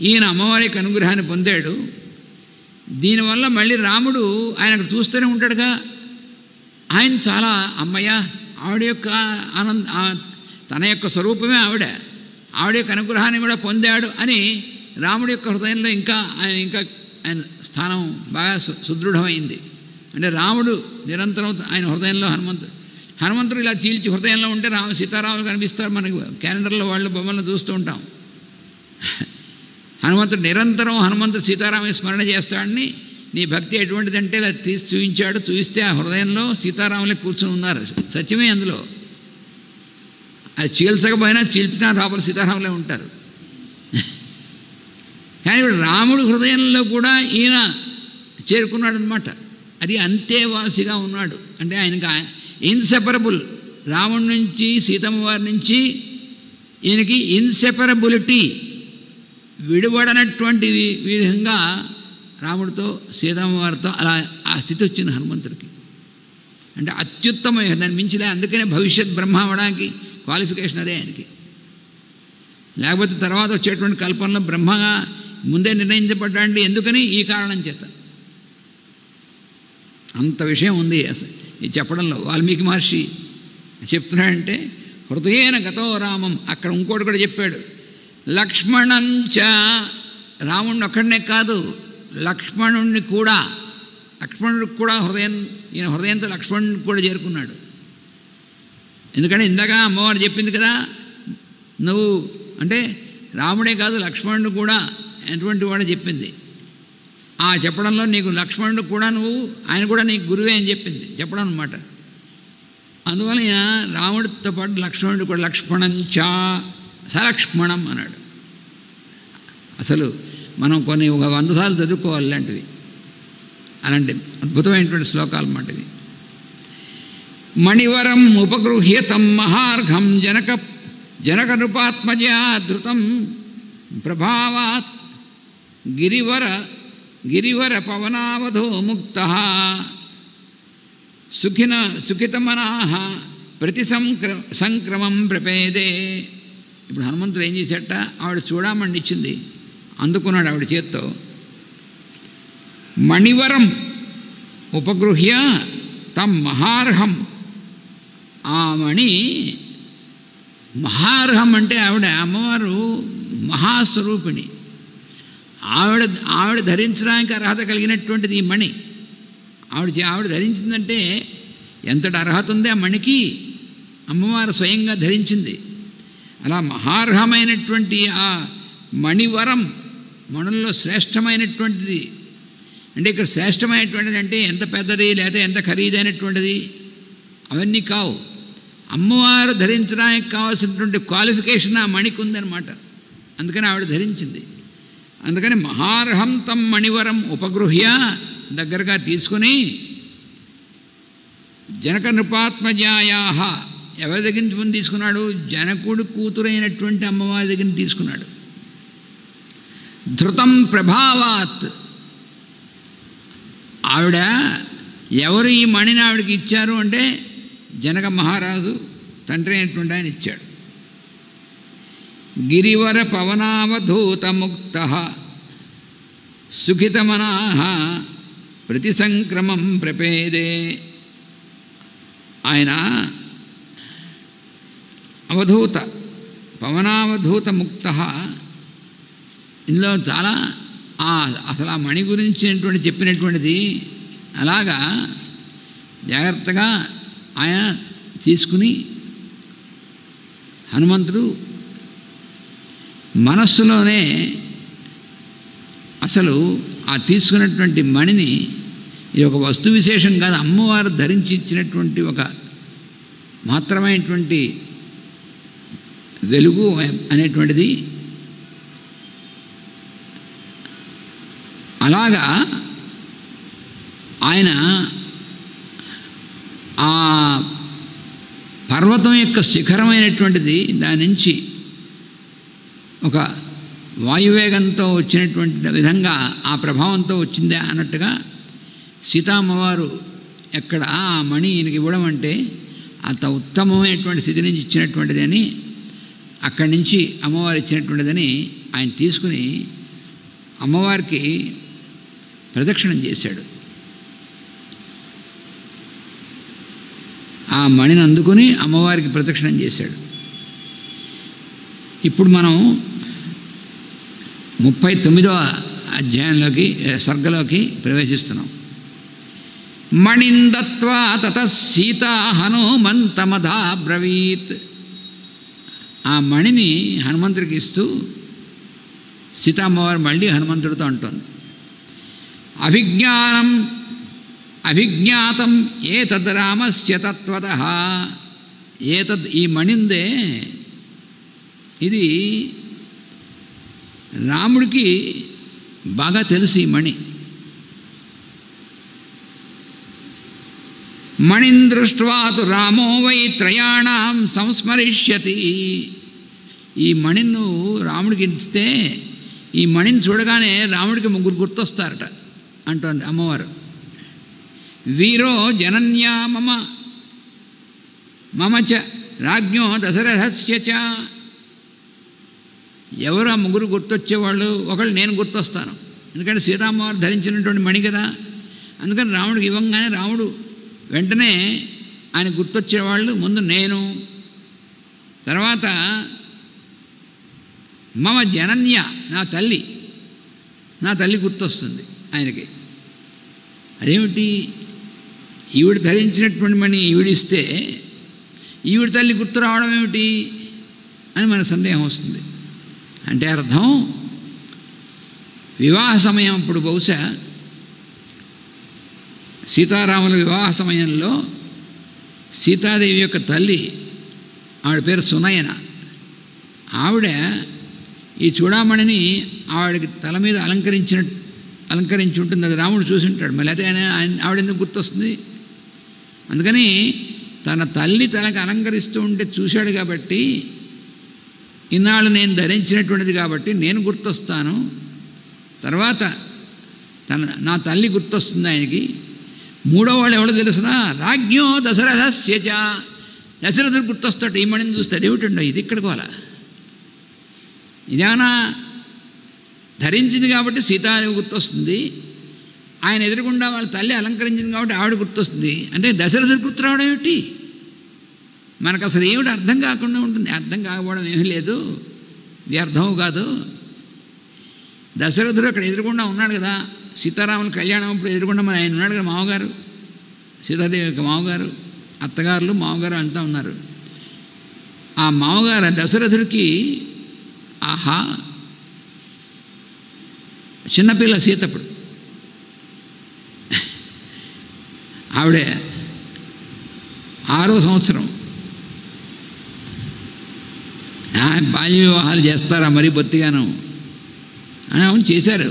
ఈయన అమ్మవారి యొక్క అనుగ్రహాన్ని పొందాడు. దీనివల్ల మళ్ళీ రాముడు ఆయన అక్కడ చూస్తూనే ఉంటాడుగా. ఆయన చాలా అమ్మయ్య, ఆవిడ యొక్క తన యొక్క స్వరూపమే ఆవిడ యొక్క అనుగ్రహాన్ని కూడా పొందాడు అని రాముడి యొక్క హృదయంలో ఇంకా ఆయన స్థానం బాగా సుదృఢమైంది. అంటే రాముడు నిరంతరం ఆయన హృదయంలో హనుమంతుడు ఇలా చీల్చి హృదయంలో ఉంటే సీతారాములు కనిపిస్తారు. మనకు క్యాలెండర్లో వాళ్ళు బొమ్మలను చూస్తూ ఉంటాం. హనుమంతుడు నిరంతరం సీతారామయ్య స్మరణ చేస్తాడని, నీ భక్తి ఎటువంటిదంటే ఇలా తీసి చూపించాడు. చూపిస్తే ఆ హృదయంలో సీతారాములే కూర్చొని ఉన్నారు. సత్యమే అందులో. అది చీల్చకపోయినా చీల్చినా లోపల సీతారాములే ఉంటారు. కానీ ఇప్పుడు రాముడు హృదయంలో కూడా ఈయన చేరుకున్నాడు అనమాట. అది అంతేవాసిగా ఉన్నాడు. అంటే ఆయనకి ఇన్సెపరబుల్, రాముడి నుంచి సీతమ్మ వారి నుంచి ఈయనకి ఇన్సెపరబిలిటీ, విడిపడనటువంటి విధంగా రాముడితో సీతమ్మ వారితో అలా ఆ స్థితి వచ్చింది హనుమంతుడికి. అంటే అత్యుత్తమ, దాన్ని మించిలే. అందుకనే భవిష్యత్ బ్రహ్మ అవడానికి క్వాలిఫికేషన్ అదే ఆయనకి. లేకపోతే తర్వాత వచ్చేటువంటి కల్పనలో బ్రహ్మగా ముందే నిర్ణయించబడ్డాండి. ఎందుకని? ఈ కారణం చేత. అంత విషయం ఉంది ఈ చెప్పడంలో. వాల్మీకి మహర్షి చెప్తున్నాడంటే హృదయేన గతో రామం. అక్కడ ఇంకోటి కూడా చెప్పాడు, లక్ష్మణంచ. రాముడిని ఒక్కడనే కాదు, లక్ష్మణుడిని కూడా. లక్ష్మణుడికి కూడా ఈయన హృదయంతో లక్ష్మణుడికి కూడా చేరుకున్నాడు. ఎందుకంటే ఇందాక అమ్మవారు చెప్పింది కదా, నువ్వు అంటే రాముడే కాదు లక్ష్మణుడు కూడా ఎటువంటి వాడు చెప్పింది. ఆ చెప్పడంలో నీకు లక్ష్మణుడు కూడా ఆయన కూడా నీకు గురువే అని చెప్పింది చెప్పడం అనమాట. అందువల్ల రాముడితో పాటు లక్ష్మణుడు కూడా లక్ష్మణంచా సలక్ష్మణం అన్నాడు. అసలు మనం కొన్ని 100 సార్లు చదువుకోవాలి ఇలాంటివి. అలాంటి అద్భుతమైనటువంటి శ్లోకాలు అన్నమాట ఇవి. మణివరం ఉపగృహ్యతం మహార్ఘం జనక నృపాత్మజా ధృతం ప్రభావాత్ గిరివర పవనావధో ముక్త సుఖితమనాహ ప్రతి సంక్రమం ప్రపేదే. ఇప్పుడు హనుమంతుడు ఏం చేశాట? ఆవిడ చూడమని ఇచ్చింది, అందుకున్నాడు ఆవిడ చేత్తో. మణివరం ఉపగృహ్య తం మహార్హం. ఆ మణి మహార్హం అంటే ఆవిడ అమ్మవారు మహాస్వరూపిణి. ఆవిడ ధరించడానికి అర్హత కలిగినటువంటిది ఈ మణి. ఆవిడ ధరించిందంటే ఎంతటి అర్హత ఉంది ఆ మణికి. అమ్మవారు స్వయంగా ధరించింది. అలా మహార్హమైనటువంటి ఆ మణివరం, మణుల్లో శ్రేష్టమైనటువంటిది. అంటే ఇక్కడ శ్రేష్టమైనటువంటిది అంటే ఎంత పెద్దది లేదా ఎంత ఖరీదైనటువంటిది అవన్నీ కావు. అమ్మవారు ధరించడానికి కావాల్సినటువంటి క్వాలిఫికేషన్ ఆ మణికి ఉందన్నమాట. అందుకని ఆవిడ ధరించింది. అందుకని మహార్హం తం మణివరం ఉపగృహ్య దగ్గరగా తీసుకుని జనక నృపాత్మజాయా ఎవరి దగ్గర నుంచి ముందు తీసుకున్నాడు? జనకుడు కూతురైనటువంటి అమ్మవారి దగ్గర తీసుకున్నాడు. ధృతం ప్రభావాత్. ఆవిడ ఎవరు ఈ మణిని ఆవిడకి ఇచ్చారు అంటే జనక మహారాజు తండ్రి అయినటువంటి ఆయన ఇచ్చాడు. గిరివర పవనావధూతముక్తః సుఖితమనాః ప్రతిసంక్రమం ప్రపేదే. ఆయన అవధూత పవనావధూత ముక్తః, ఇందులో చాలా అసలు ఆ మణి గురించినటువంటి చెప్పినటువంటిది అలాగా జాగ్రత్తగా ఆయన తీసుకుని హనుమంతుడు మనస్సులోనే అసలు ఆ తీసుకున్నటువంటి మణిని ఇది ఒక వస్తు విశేషం కాదు, అమ్మవారు ధరించి ఇచ్చినటువంటి ఒక మాత్రమైనటువంటి వెలుగు అనేటువంటిది. అలాగా ఆయన ఆ పర్వతం యొక్క శిఖరమైనటువంటిది దాని నుంచి ఒక వాయువేగంతో వచ్చినటువంటి విధంగా ఆ ప్రభావంతో వచ్చిందే అన్నట్టుగా సీతామ్మవారు ఎక్కడ ఆ మణి ఈయనకి ఇవ్వడం అంటే అంత ఉత్తమమైనటువంటి స్థితి నుంచి ఇచ్చినటువంటిది అని, అక్కడి నుంచి అమ్మవారు ఇచ్చినటువంటిదని ఆయన తీసుకుని అమ్మవారికి ప్రదక్షిణం చేశాడు. ఆ మణిని అందుకుని అమ్మవారికి ప్రదక్షిణం చేశాడు. ఇప్పుడు మనం 39వ అధ్యాయంలోకి సర్గలోకి ప్రవేశిస్తున్నాం. మణిందత్వా తత సీతా హనుమంతమధా బ్రవీత్. ఆ మణిని హనుమంతుడికి ఇస్తూ సీతామ్మవారు మళ్ళీ హనుమంతుడితో అంటోంది, అభిజ్ఞాతం ఏతద్ రామస్య తత్వతః. ఏతద్ ఈ మణిందే, ఇది రాముడికి బాగా తెలుసు ఈ మణి. మణిం దృష్ట్వా తు రామో వై త్రయాణం సంస్మరిష్యతి. ఈ మణిని నువ్వు రాముడికి ఇస్తే ఈ మణిని చూడగానే రాముడికి 3 గుర్తొస్తారట అంటోంది అమ్మవారు. వీరో జనన్యా మమ చ రాజ్ఞో దశరథస్య చ. ఎవరు ఆ 3 గుర్తొచ్చేవాళ్ళు? ఒకళ్ళు నేను గుర్తొస్తాను, ఎందుకంటే సీతామ్మవారు ధరించినటువంటి మణి కదా. అందుకని రాముడికి ఇవ్వంగానే రాముడు వెంటనే ఆయన గుర్తొచ్చేవాళ్ళు ముందు నేను, తర్వాత మమ జనన్య నా తల్లి గుర్తొస్తుంది ఆయనకి. అదేమిటి, ఈవిడ ధరించినటువంటి మణి ఈవిడిస్తే ఈవిడ తల్లి గుర్తు రావడం ఏమిటి అని మన సందేహం వస్తుంది. అంటే అర్థం వివాహ సమయం అప్పుడు బహుశా సీతారాముల వివాహ సమయంలో సీతాదేవి యొక్క తల్లి, ఆవిడ పేరు సునయన, ఆవిడ ఈ చూడామణిని ఆవిడకి తల మీద అలంకరించి ఉంటుంది. అది రాముడు చూసి ఉంటాడు. మళ్ళీ అయితే ఆవిడ ఎందుకు గుర్తొస్తుంది? అందుకని తన తల్లి తనకు అలంకరిస్తూ ఉంటే చూశాడు కాబట్టి, ఇన్నాళ్ళు నేను ధరించినటువంటిది కాబట్టి నేను గుర్తొస్తాను, తర్వాత నా తల్లి గుర్తొస్తుంది ఆయనకి. మూడో వాళ్ళు ఎవడో తెలుసునా? రాజ్ఞో దశరథస్య చ. దశరథుడు గుర్తొస్తాడు ఈ మణిని చూస్తాడు. ఏమిటండో ఇది ఇక్కడికి పోలా, ఇదేమన్నా ధరించింది కాబట్టి సీతాదేవి గుర్తొస్తుంది, ఆయన ఎదురుకుండా వాళ్ళ తల్లి అలంకరించింది కాబట్టి ఆవిడ గుర్తొస్తుంది. అంటే దశరథుడు గుర్తు రావడం ఏమిటి? మనకు అసలు ఏమిటి అర్థం కాకుండా ఉంటుంది. అర్థం కాకపోవడం ఏమీ లేదు, వ్యర్థం కాదు. దశరథుడు అక్కడ ఎదురుకుండా ఉన్నాడు కదా, సీతారాముల కళ్యాణం అప్పుడు ఎదురుకుండా మరి ఆయన ఉన్నాడు కదా, మామగారు, సీతాదేవి యొక్క మామగారు, అత్తగారులు మామగారు అంతా ఉన్నారు. ఆ మామగారు దశరథుడికి ఆహా చిన్నపిల్ల సీతప్పుడు ఆవిడే 6వ సంవత్సరం. బాల్య వివాహాలు చేస్తారా మరీ బొత్తిగాను అని అవును చేశారు.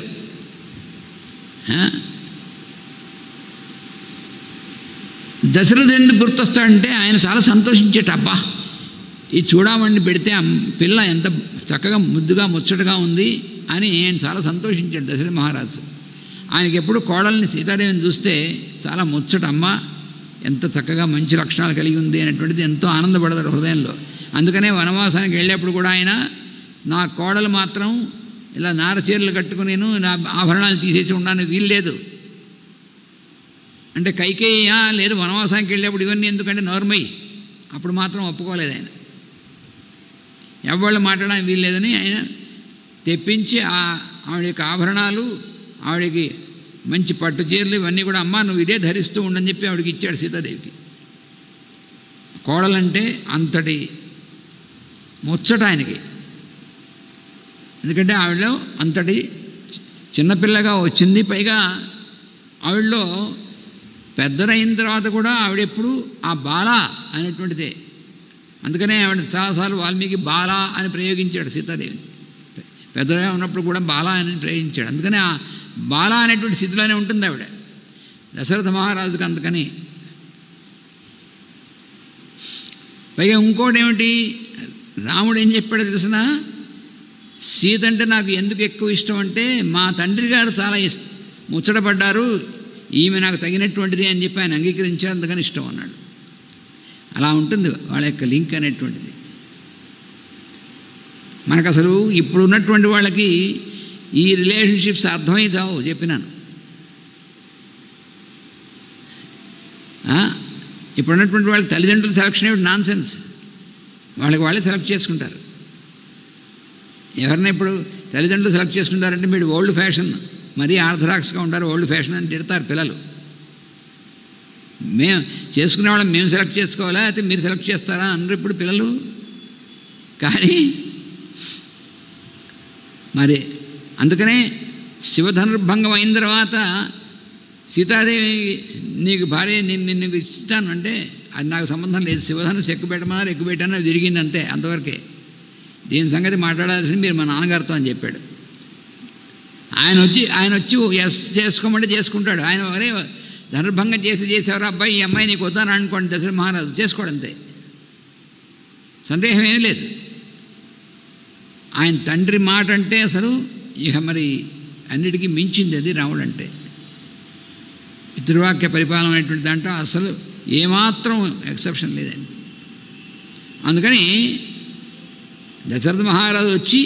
దశరథుడు ఎందుకు గుర్తొస్తాడంటే ఆయన చాలా సంతోషించేట. అబ్బా ఈ చూడమని పెడితే పిల్ల ఎంత చక్కగా ముద్దుగా ముచ్చటగా ఉంది అని ఆయన చాలా సంతోషించాడు దశరథ మహారాజు. ఆయనకి ఎప్పుడు కోడల్ని సీతాదేవిని చూస్తే చాలా ముచ్చట, అమ్మ ఎంత చక్కగా మంచి లక్షణాలు కలిగి ఉంది అనేటువంటిది ఎంతో ఆనందపడతాడు హృదయంలో. అందుకనే వనవాసానికి వెళ్ళేప్పుడు కూడా ఆయన నా కోడలు మాత్రం ఇలా నారచీరలు కట్టుకునేను నా ఆభరణాలు తీసేసి ఉన్నాను వీల్లేదు అంటే కైకేయ లేదు వనవాసానికి వెళ్ళేప్పుడు ఇవన్నీ ఎందుకంటే నోర్మై అప్పుడు మాత్రం ఒప్పుకోలేదు ఆయన. ఎవళ్ళు మాట్లాడడానికి వీల్లేదని ఆయన తెప్పించి ఆవిడ యొక్క ఆభరణాలు ఆవిడకి మంచి పట్టు చీరలు ఇవన్నీ కూడా అమ్మ నువ్వు ఇదే ధరిస్తూ ఉండని చెప్పి ఆవిడకి ఇచ్చాడు సీతాదేవికి. కోడలంటే అంతటి ముచ్చట ఆయనకి. ఎందుకంటే ఆవిడలో అంతటి చిన్నపిల్లగా వచ్చింది. పైగా ఆవిడలో పెద్దనైన తర్వాత కూడా ఆవిడెప్పుడు ఆ బాల అనేటువంటిదే. అందుకనే ఆవిడ చాలాసార్లు వాల్మీకి బాల అని ప్రయోగించాడు సీతాదేవిని. పెద్దగా ఉన్నప్పుడు కూడా బాల అని ప్రయోగించాడు. అందుకనే ఆ బాల అనేటువంటి స్థితిలోనే ఉంటుంది ఆవిడ దశరథ మహారాజుకు. అందుకని పైగా ఇంకోటి ఏమిటి, రాముడు ఏం చెప్పాడో తెలిసిన, సీత అంటే నాకు ఎందుకు ఎక్కువ ఇష్టం అంటే మా తండ్రి గారు చాలా ముచ్చటపడ్డారు, ఈమె నాకు తగినటువంటిది అని చెప్పి ఆయన అంగీకరించారు, అందుకని ఇష్టం అన్నాడు. అలా ఉంటుంది వాళ్ళ యొక్క లింక్ అనేటువంటిది. మనకు అసలు ఇప్పుడు ఉన్నటువంటి వాళ్ళకి ఈ రిలేషన్షిప్స్ అర్థమై చావు చెప్పినాను. ఇప్పుడు ఉన్నటువంటి వాళ్ళకి తల్లిదండ్రుల సెలక్షన్ ఏమిటి నాన్ సెన్స్. వాళ్ళకి వాళ్ళే సెలెక్ట్ చేసుకుంటారు. ఎవరిని ఇప్పుడు తల్లిదండ్రులు సెలెక్ట్ చేసుకుంటారంటే మీరు ఓల్డ్ ఫ్యాషన్, మరీ ఆర్థడాక్స్గా ఉంటారు, ఓల్డ్ ఫ్యాషన్ అని తిడతారు పిల్లలు. మేము చేసుకునే వాళ్ళం మేము సెలెక్ట్ చేసుకోవాలా అయితే మీరు సెలెక్ట్ చేస్తారా అన్నారు ఇప్పుడు పిల్లలు. కానీ మరి అందుకనే శివధనుర్భంగం అయిన తర్వాత సీతాదేవి నీకు భార్య నిన్ను ఇస్తాను అంటే అది నాకు సంబంధం లేదు, శివధనుసు ఎక్కుపెట్టమన్నారు, ఎక్కుపెట్టాను, అది తిరిగింది అంతే, అంతవరకే. దీని సంగతి మాట్లాడాల్సింది మీరు మా నాన్నగారితో అని చెప్పాడు. ఆయన వచ్చి ఎస్ చేసుకోమంటే చేసుకుంటాడు. ఆయన వరే ధనుర్భంగం చేసేవారు అబ్బాయి ఈ అమ్మాయి నీకు వద్దాను అనుకోండి దశరథ మహారాజు చేసుకోడంతే, సందేహం ఏమీ లేదు. ఆయన తండ్రి మాట అంటే అసలు ఇక మరి అన్నిటికీ మించింది అది రాముడు అంటే. పితృవాక్య పరిపాలన అనేటువంటి దాంట్లో అసలు ఏమాత్రం ఎక్సెప్షన్ లేదండి. అందుకని దశరథ మహారాజు వచ్చి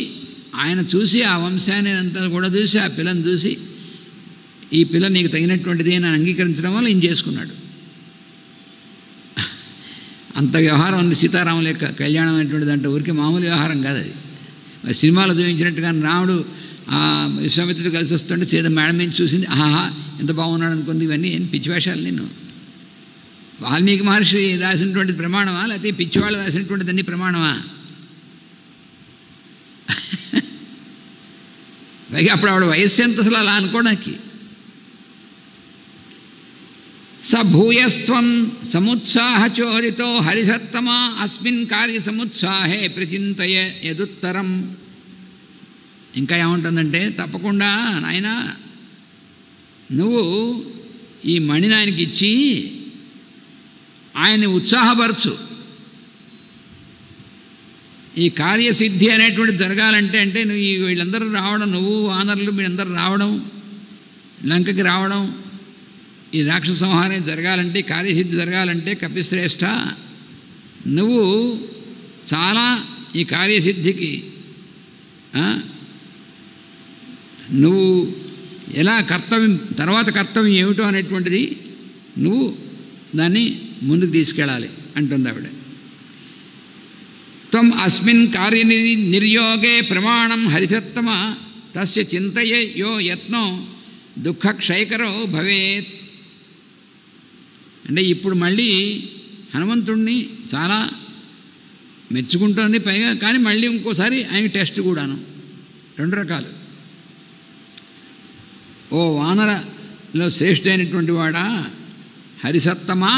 ఆయన చూసి ఆ వంశాన్ని అంతా కూడా చూసి ఆ పిల్లని చూసి ఈ పిల్ల నీకు తగినటువంటిది అని అంగీకరించడం వల్ల ఈయన చేసుకున్నాడు. అంత వ్యవహారం ఉంది సీతారాముల యొక్క కళ్యాణం అనేటువంటిది అంటే ఊరికి మామూలు వ్యవహారం కాదు అది. సినిమాలో చూపించినట్టుగా రాముడు విశ్వామిత్రుడు కలిసి వస్తుంటే సీత మేడం మీద చూసింది, ఆహా ఎంత బాగున్నాడు అనుకుంది. ఇవన్నీ ఏం పిచ్చివేషాలు. నేను వాల్మీకి మహర్షి రాసినటువంటి ప్రమాణమా లేకపోతే పిచ్చివాళ్ళు రాసినటువంటిది అన్ని ప్రమాణమా? పైగా అప్పుడు ఆవిడ వయస్సు ఎంత అసలు అలా అనుకోవడానికి. స భూయస్త్వం సముత్సాహచోదితో హరిసత్తమా అస్మిన్ కార్య సముత్సాహే ప్రచింతయ యదుత్తరం. ఇంకా ఏముంటుందంటే తప్పకుండా నాయన నువ్వు ఈ మణిని ఆయనకి ఇచ్చి ఆయన్ని ఉత్సాహపరచు. ఈ కార్యసిద్ధి అనేటువంటి జరగాలంటే అంటే నువ్వు వీళ్ళందరూ రావడం, నువ్వు వానరులు మీరందరూ రావడం, లంకకి రావడం, ఈ రాక్షస సంహారం జరగాలంటే కార్యసిద్ధి జరగాలంటే కపిశ్రేష్ఠ నువ్వు చాలా ఈ కార్యసిద్ధికి నువ్వు ఎలా కర్తవ్యం తర్వాత కర్తవ్యం ఏమిటో అనేటువంటిది నువ్వు దాన్ని ముందుకు తీసుకెళ్ళాలి అంటుంది ఆవిడ. త్వం అస్మిన్ కార్య నిర్యోగే ప్రమాణం హరిసత్తమ తస్య చింతయ యో యత్నో దుఃఖక్షయకరో భవేత్. అంటే ఇప్పుడు మళ్ళీ హనుమంతుడిని చాలా మెచ్చుకుంటోంది పైగా, కానీ మళ్ళీ ఇంకోసారి ఆయన టెస్ట్ కూడాను. రెండు రకాలు. ఓ వానరలో శ్రేష్ఠైనటువంటి వాడా హరిసత్తమా,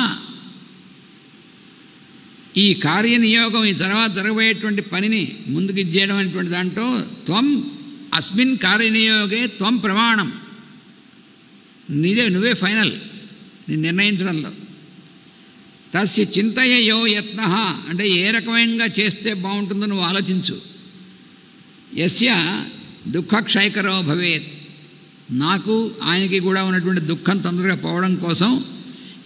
ఈ కార్యనియోగం ఈ తర్వాత జరగబోయేటువంటి పనిని ముందుకు ఇచ్చేయడం అనేటువంటి దాంట్లో త్వం అస్మిన్ కార్యనియోగే త్వం ప్రమాణం, నువ్వే ఫైనల్ నేను నిర్ణయించడంలో. తస్య చింతయ యో యత్న అంటే ఏ రకమైనగా చేస్తే బాగుంటుందో నువ్వు ఆలోచించు. యస్య దుఃఖక్షయకరో భవేత్, నాకు ఆయనకి కూడా ఉన్నటువంటి దుఃఖం తొందరగా పోవడం కోసం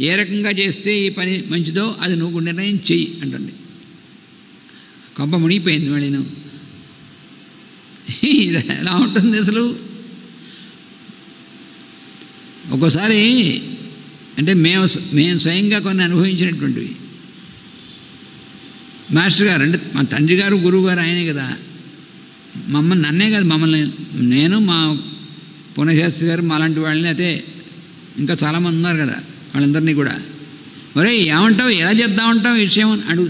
ఏ రకంగా చేస్తే ఈ పని మంచిదో అది నువ్వు నిర్ణయం చెయ్యి అంటుంది. కొంప మునిగిపోయింది మళ్ళీ నువ్వు. ఇది ఎలా ఉంటుంది అసలు? ఒక్కోసారి అంటే మేము స్వయంగా కొన్ని అనుభవించినటువంటివి. మాస్టర్ గారు అంటే మా తండ్రి గారు గురువు గారు ఆయనే కదా, నన్నే కాదు మమ్మల్ని, నేను మా పునఃశాస్త్రి గారు మాలాంటి వాళ్ళని అయితే ఇంకా చాలామంది ఉన్నారు కదా, వాళ్ళందరినీ కూడా ఒరే ఏమంటావు, ఎలా చేద్దామంటావు విషయం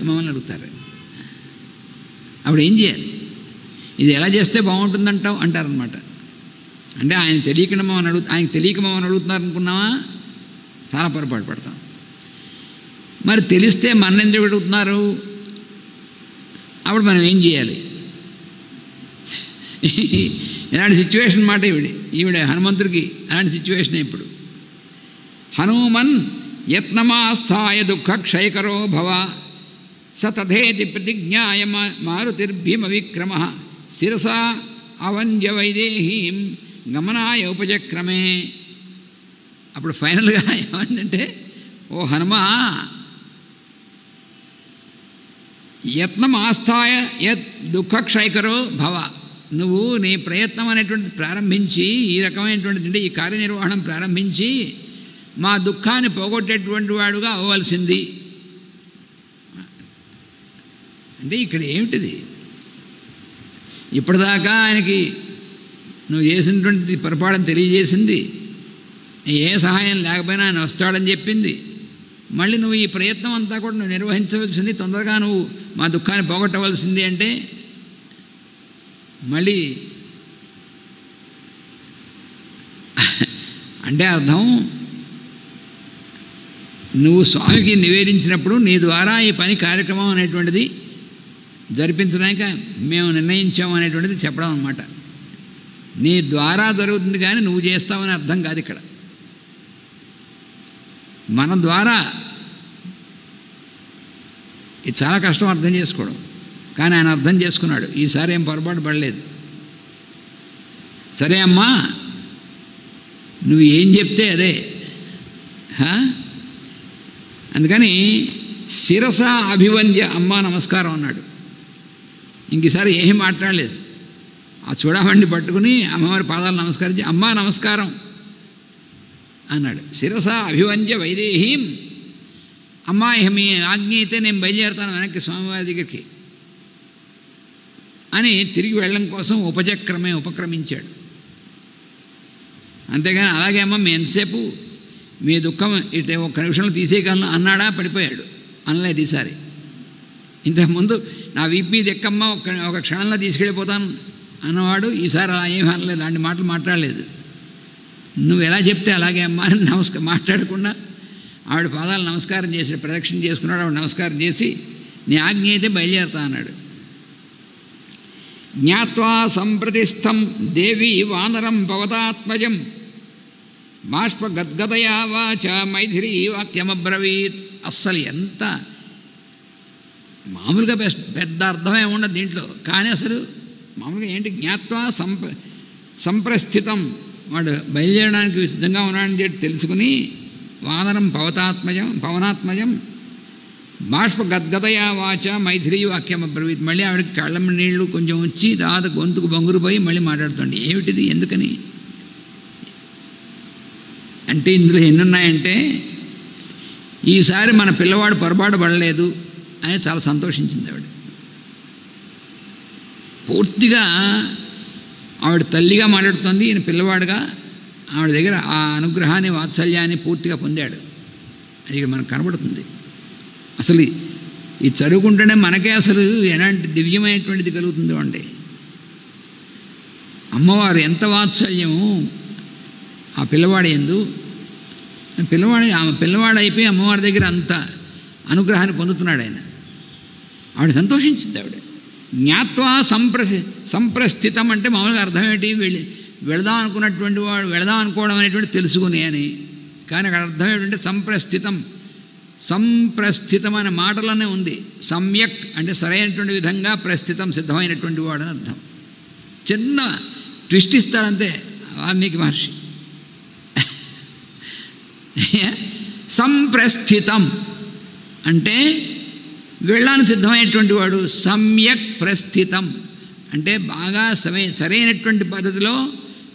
మమ్మల్ని అడుగుతారు. అప్పుడు ఏం చేయాలి, ఇది ఎలా చేస్తే బాగుంటుందంటావు అంటారనమాట. అంటే ఆయనకు తెలియక మమ్మల్ని అడుగుతున్నారు అనుకున్నావా? చాలా పొరపాటు పడతాం. మరి తెలిస్తే మన ఎందుకు అడుగుతున్నారు? అప్పుడు మనం ఏం చేయాలి? ఇలాంటి సిచ్యువేషన్ మాట ఈవిడ హనుమంతుడికి అలాంటి సిచ్యువేషన్. ఇప్పుడు హనుమన్ యత్నమాస్థాయ దుఃఖ క్షయకరో భవ సతథేతి ప్రతిజ్ఞాయ మారుతిర్భీమ విక్రమ శిరసా అవంజ వైదేహీం గమనాయ ఉపచక్రమే. అప్పుడు ఫైనల్గా ఏమైందంటే, ఓ హనుమా, యత్నం ఆస్థాయ యత్ దుఃఖక్షయకరో భవ, నువ్వు నీ ప్రయత్నం అనేటువంటిది ప్రారంభించి, ఈ రకమైనటువంటి ఈ కార్యనిర్వహణం ప్రారంభించి మా దుఃఖాన్ని పోగొట్టేటువంటి వాడుగా అవ్వవలసింది. అంటే ఇక్కడ ఏమిటిది? ఇప్పటిదాకా ఆయనకి నువ్వు చేసినటువంటి పొరపాటును తెలియజేసింది, ఏ సహాయం లేకపోయినా ఆయన వస్తాడని చెప్పింది. మళ్ళీ నువ్వు ఈ ప్రయత్నం అంతా కూడా నువ్వు నిర్వహించవలసింది, తొందరగా నువ్వు మా దుఃఖాన్ని పోగొట్టవలసింది అంటే మళ్ళీ అంటే అర్థం, నువ్వు స్వామికి నివేదించినప్పుడు నీ ద్వారా ఈ పని కార్యక్రమం అనేటువంటిది జరిపించడానికి మేము నిర్ణయించాము అనేటువంటిది చెప్పడం అన్నమాట. నీ ద్వారా జరుగుతుంది కానీ నువ్వు చేస్తావని అర్థం కాదు ఇక్కడ. మన ద్వారా ఇది చాలా కష్టం అర్థం చేసుకోవడం, కానీ ఆయన అర్థం చేసుకున్నాడు. ఈసారి ఏం పొరపాటు పడలేదు. సరే అమ్మా, నువ్వు ఏం చెప్తే అదే. అందుకని శిరస అభివంద్య అమ్మా నమస్కారం అన్నాడు. ఇంకసారి ఏమీ మాట్లాడలేదు. ఆ చూడమండి పట్టుకుని అమ్మవారి పాదాలు నమస్కరించి అమ్మా నమస్కారం అన్నాడు. శిరస అభివంద్య వైదేహీం, అమ్మా ఇక మీ ఆజ్ఞ అయితే నేను బయలుదేరుతాను వెనక్కి స్వామివారి దగ్గరికి అని తిరిగి వెళ్ళడం కోసం ఉపక్రమించాడు. అంతేగాని అలాగే అమ్మ మీ ఎంతసేపు మీ దుఃఖం ఇటు ఒక్క నిమిషంలో తీసేయగలను అన్నాడా? పడిపోయాడు. అనలేదు ఈసారి. ఇంతకుముందు నా వీపీ దెక్కమ్మ ఒక క్షణంలో తీసుకెళ్ళిపోతాను అన్నవాడు ఈసారి అలా ఏమీ అనలేదు, అలాంటి మాటలు మాట్లాడలేదు. నువ్వు ఎలా చెప్తే అలాగే అమ్మా అని మాట్లాడకుండా ఆవిడ పాదాలు నమస్కారం చేసాడు, ప్రదక్షిణ చేసుకున్నాడు. ఆవిడ నమస్కారం చేసి నీ ఆజ్ఞ అయితే బయలుదేరుతా అన్నాడు. జ్ఞాత్వా సంప్రతిస్థం దేవి వానరం భవతాత్మజం బాష్ప గద్గదయా వాచ మైథిలీ వాక్యమబ్రవీత్. అస్సలు ఎంత మామూలుగా పెద్ద అర్థమే ఉండదు దీంట్లో, కానీ అసలు మామూలుగా ఏంటి, జ్ఞాత్వా సంప్రస్థితం, వాడు బయలుదేరడానికి సిద్ధంగా ఉన్నాడని చెప్పి తెలుసుకుని వానరం పవనాత్మజం బాష్ప గద్గదయా వాచ మైథిలీ వాక్యం అబ్రవీత్. మళ్ళీ ఆవిడకి కళ్ళ నీళ్లు కొంచెం వచ్చి తర్వాత గొంతుకు బొంగురుపోయి మళ్ళీ మాట్లాడుతుంది. ఏమిటిది, ఎందుకని అంటే ఇందులో ఎన్నున్నాయంటే, ఈసారి మన పిల్లవాడు పొరపాటు పడలేదు అని చాలా సంతోషించింది ఆవిడ. పూర్తిగా ఆవిడ తల్లిగా మాట్లాడుతుంది, ఈయన పిల్లవాడుగా ఆవిడ దగ్గర ఆ అనుగ్రహాన్ని వాత్సల్యాన్ని పూర్తిగా పొందాడు. అది మనకు కనబడుతుంది. అసలు ఇది చదువుకుంటేనే మనకే అసలు ఎలాంటి దివ్యమైనటువంటిది కలుగుతుందో అండి. అమ్మవారు ఎంత వాత్సల్యము ఆ పిల్లవాడు ఎందు, పిల్లవాడు అయిపోయి అమ్మవారి దగ్గర అంత అనుగ్రహాన్ని పొందుతున్నాడు ఆయన. ఆవిడ సంతోషించింది. ఆవిడ జ్ఞాత్వా సంప్రస్థితం అంటే మామూలుగా అర్థం ఏంటి, వెళదాం అనుకున్నటువంటి వాడు వెళదాం అనుకోవడం అనేటువంటి తెలుసుకుని అని. కానీ అక్కడ అర్థం ఏంటంటే సంప్రస్థితం అనే మాటలోనే ఉంది. సమ్యక్ అంటే సరైనటువంటి విధంగా ప్రస్థితం సిద్ధమైనటువంటి వాడు అని అర్థం. చిన్న ట్విస్ట్ ఇస్తాడంతే వాల్మీకి మహర్షి. సంప్రస్థితం అంటే వెళ్ళడానికి సిద్ధమైనటువంటి వాడు. సమ్యక్ ప్రస్థితం అంటే బాగా సరైనటువంటి పద్ధతిలో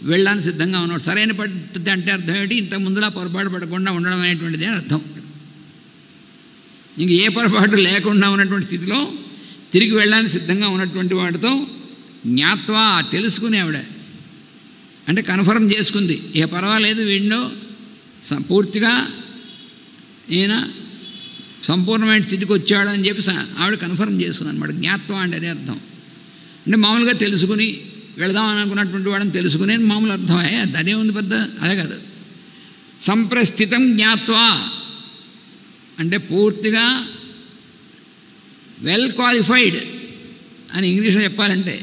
వెళ్ళడానికి సిద్ధంగా ఉన్నాడు. సరైన పద్ధతి అంటే అర్థం ఏమిటి? ఇంత ముందులా పొరపాటు పడకుండా ఉండడం అనేటువంటిది అని అర్థం. ఇంక ఏ పొరపాటు లేకుండా ఉన్నటువంటి స్థితిలో తిరిగి వెళ్ళడానికి సిద్ధంగా ఉన్నటువంటి వాడితో జ్ఞాత్వా తెలుసుకుని ఆవిడ అంటే కన్ఫర్మ్ చేసుకుంది. ఇక పర్వాలేదు వీడిలో పూర్తిగా ఈయన సంపూర్ణమైన స్థితికి వచ్చాడు అని చెప్పి ఆవిడ కన్ఫర్మ్ చేసుకుంది అనమాట. జ్ఞాత్వా అంటే అదే అర్థం. అంటే మామూలుగా తెలుసుకుని వెళదామని అనుకున్నటువంటి వాడిని తెలుసుకునే మామూలు అర్థం. అదే ఉంది పెద్ద, అదే కాదు. సంప్రస్థితం జ్ఞాత్వా అంటే పూర్తిగా వెల్ క్వాలిఫైడ్ అని ఇంగ్లీష్లో చెప్పాలంటే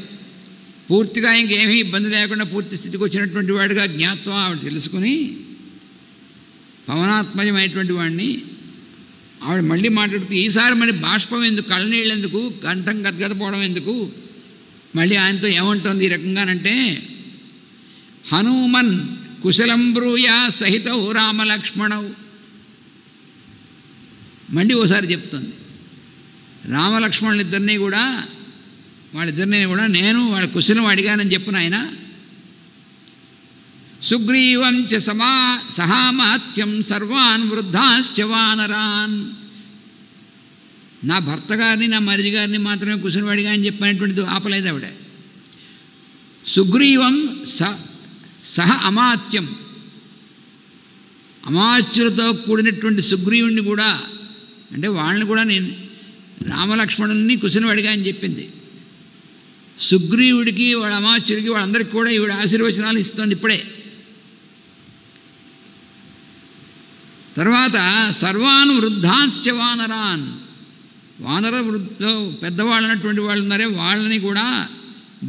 పూర్తిగా ఇంకేమీ ఇబ్బంది లేకుండా పూర్తి స్థితికి వచ్చినటువంటి వాడిగా జ్ఞాత్వా ఆవిడ తెలుసుకుని పవనాత్మజమైనటువంటి వాడిని ఆవిడ మళ్ళీ మాట్లాడుతూ ఈసారి మరి బాష్పం ఎందుకు, కళ్ళనీళ్ళు ఎందుకు, కంఠం గదగదపోవడం ఎందుకు, మళ్ళీ ఆయనతో ఏమంటుంది ఈ రకంగానంటే హనుమన్ కుశలం బ్రూయా సహితౌ రామలక్ష్మణౌ. మళ్ళీ ఓసారి చెప్తుంది రామలక్ష్మణులిద్దరినీ కూడా, వాళ్ళిద్దరినీ కూడా నేను వాళ్ళ కుశలం అడిగానని చెప్పిన ఆయన. సుగ్రీవం చ సహామాత్యం సర్వాన్ వృద్ధాశ్చ వానరాన్. నా భర్త గారిని నా మరిది గారిని మాత్రమే కుశలం అడిగా అని చెప్పినటువంటిది ఆపలేదు ఆవిడ. సుగ్రీవం సహ అమాత్యం, అమాత్యులతో కూడినటువంటి సుగ్రీవుణ్ణి కూడా అంటే వాళ్ళని కూడా నేను రామలక్ష్మణుల్ని కుశలం అడిగా అని చెప్పింది. సుగ్రీవుడికి వాళ్ళ అమాత్యుడికి వాళ్ళందరికీ కూడా ఈవిడ ఆశీర్వచనాలు ఇస్తుంది ఇప్పుడే. తర్వాత సర్వాన్ వృద్ధాశ్చ వానరాన్, వానర వృద్ధలో పెద్దవాళ్ళు అన్నటువంటి వాళ్ళు ఉన్నారే వాళ్ళని కూడా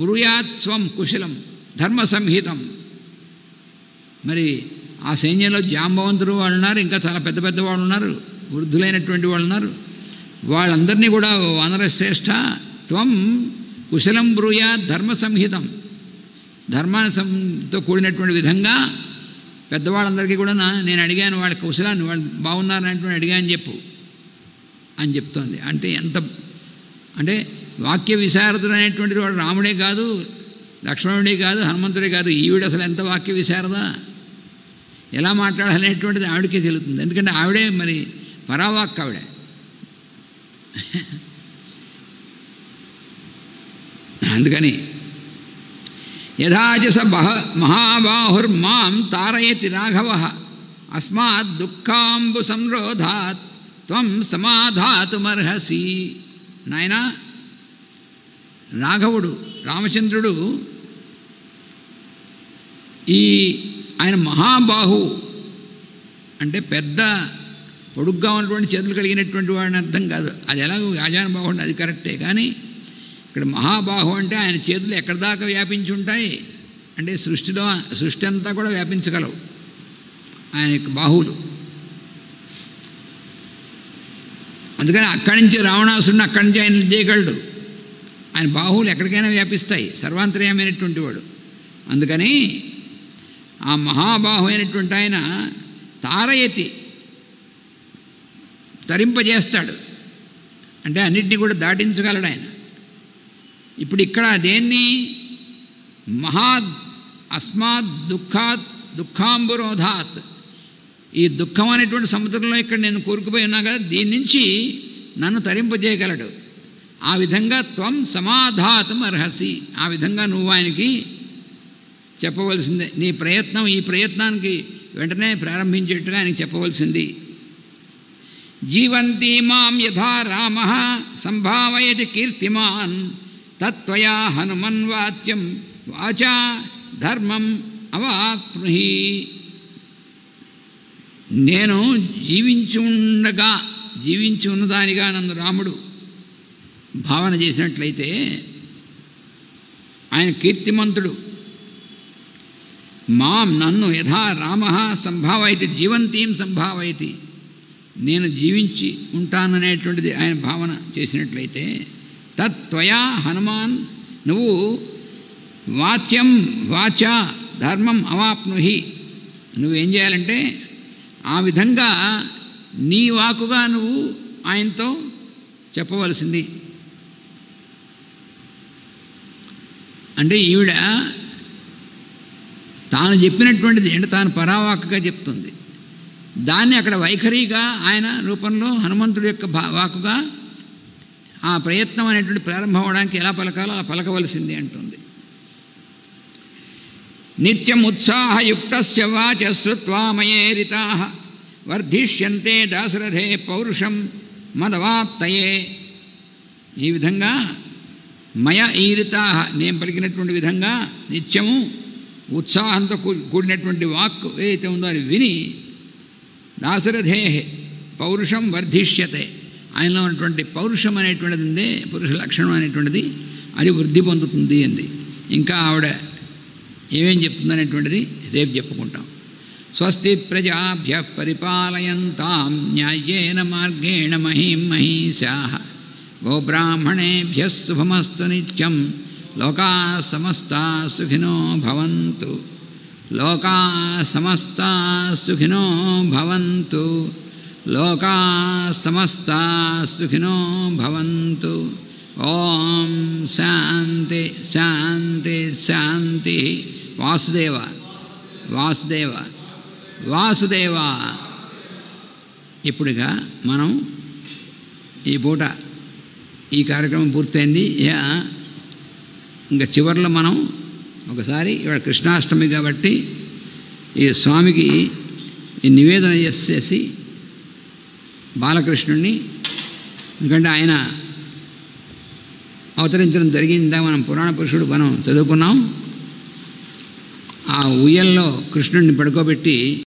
బ్రూయాత్ స్వం కుశలం ధర్మ సంహితం. మరి ఆ సైన్యంలో జాంబవంతుడు వాళ్ళు ఉన్నారు, ఇంకా చాలా పెద్ద పెద్ద వాళ్ళు ఉన్నారు, వృద్ధులైనటువంటి వాళ్ళు ఉన్నారు. వాళ్ళందరినీ కూడా వానరశ్రేష్ఠ త్వం కుశలం బ్రూయాత్ ధర్మ సంహితం, ధర్మంతో కూడినటువంటి విధంగా పెద్దవాళ్ళందరికీ కూడా నేను అడిగాను వాళ్ళ కుశలాన్ని, వాళ్ళు బాగున్నారనేటువంటి అడిగాను చెప్పు అని చెప్తోంది. అంటే ఎంత అంటే వాక్య విశారదుడు అనేటువంటి వాడు రాముడే కాదు, లక్ష్మణుడే కాదు, హనుమంతుడే కాదు, ఈవిడ అసలు ఎంత వాక్య విశారద, ఎలా మాట్లాడాలనేటువంటిది ఆవిడకే తెలుస్తుంది. ఎందుకంటే ఆవిడే మరి పరావాక్ ఆవిడే. అందుకని యథాచ స మహాబాహుర్మాం తారయతి రాఘవ అస్మాత్ దుఃఖాంబు సంరోధాత్ త్వం సమాధాతుమర్హసి. నాయన రాఘవుడు రామచంద్రుడు ఆయన మహాబాహు అంటే పెద్ద పొడుగ్గా ఉన్నటువంటి చేతులు కలిగినటువంటి వాడిని అర్థం కాదు. అది ఎలాగో ఆజానుబాహు అంటే అది కరెక్టే, కానీ ఇక్కడ మహాబాహు అంటే ఆయన చేతులు ఎక్కడి దాకా వ్యాపించి ఉంటాయి అంటే సృష్టి అంతా కూడా వ్యాపించగలవు ఆయన యొక్క బాహువులు. అందుకని అక్కడి నుంచి రావణాసుడిని అక్కడి నుంచి ఆయన చేయగలడు. ఆయన బాహువులు ఎక్కడికైనా వ్యాపిస్తాయి, సర్వాంతర్యమైనటువంటి వాడు. అందుకని ఆ మహాబాహు అయినటువంటి ఆయన తారయతి తరింపజేస్తాడు, అంటే అన్నిటినీ కూడా దాటించగలడు ఆయన. ఇప్పుడు ఇక్కడ దేన్ని అస్మాత్ దుఃఖాంబురోధాత్, ఈ దుఃఖం అనేటువంటి సముద్రంలో ఇక్కడ నేను కూరుకుపోయి ఉన్నా కదా, దీని నుంచి నన్ను తరింపజేయగలడు. ఆ విధంగా త్వం సమాధాతం అర్హసి, ఆ విధంగా నువ్వు ఆయనకి చెప్పవలసిందే. నీ ప్రయత్నం ఈ ప్రయత్నానికి వెంటనే ప్రారంభించేట్టుగా ఆయనకి చెప్పవలసింది. జీవంతి మాం యథా రామ సంభావయతి కీర్తిమాన్ తత్వయా హనుమన్ వాచ్యం వాచా ధర్మం అవాప్నుహి. నేను జీవించి ఉన్నదానిగా నన్ను రాముడు భావన చేసినట్లయితే ఆయన కీర్తిమంతుడు. నన్ను యథా రామ సంభావయతి జీవంతీం సంభావయతి, నేను జీవించి ఉంటాననేటువంటిది ఆయన భావన చేసినట్లయితే తత్వయా హనుమాన్ నువ్వు వాచా ధర్మం అవాప్నుహి, నువ్వేం చేయాలంటే ఆ విధంగా నీ వాకుగా నువ్వు ఆయనతో చెప్పవలసింది. అంటే ఈవిడ తాను చెప్పినటువంటిది అంటే తాను పరావాక్కుగా చెప్తుంది. దాన్ని అక్కడ వైఖరిగా ఆయన రూపంలో హనుమంతుడి యొక్క వాక్కుగా ఆ ప్రయత్నం అనేటువంటి ప్రారంభం అవడానికి ఎలా పలకాలో అలా పలకవలసింది అంటుంది. నిత్యం ఉత్సాహయుక్తస్య వాచ శ్రుత్వా మయేరితాః వర్ధిష్యంతే దాశరథే పౌరుషం మదవాప్తయే. ఈ విధంగా మయ ఈరితాః నేను పలికినటువంటి విధంగా నిత్యము ఉత్సాహంతో కూడినటువంటి వాక్కు ఏదైతే ఉందో అది విని దాశరథే పౌరుషం వర్ధిష్యతే, ఆయనలో ఉన్నటువంటి పౌరుషం అనేటువంటిది ఉందే, పురుష లక్షణం అనేటువంటిది అది వృద్ధి పొందుతుంది అంది. ఇంకా ఆవిడ ఏమేం చెప్తుందనేటువంటిది రేపు చెప్పుకుంటాం. స్వస్తి ప్రజాభ్య పరిపాలయంతాం న్యాయేన మార్గేణ మహీం మహీశాః గోబ్రాహ్మణేభ్యః శుభమస్తు నిత్యం లోకాః సమస్తాః సుఖినో భవంతు. లోకాః సమస్తాః సుఖినో భవంతు. లోకాః సమస్తాః సుఖినో భవంతు. ఓం శాంతి శాంతి శాంతి. వాసుదేవ వాసుదేవ వాసుదేవ. ఇప్పుడుగా మనం ఈ పూట ఈ కార్యక్రమం పూర్తయింది. ఇంకా చివరిలో మనం ఒకసారి ఇవాళ కృష్ణాష్టమి కాబట్టి ఈ స్వామికి ఈ నివేదన చేసేసి బాలకృష్ణుడిని, ఎందుకంటే ఆయన అవతరించడం జరిగిందా, మనం పురాణ పురుషుడు మనం చదువుకున్నాం. ఆ ఉయ్యల్లో కృష్ణుడిని పడుకోబెట్టి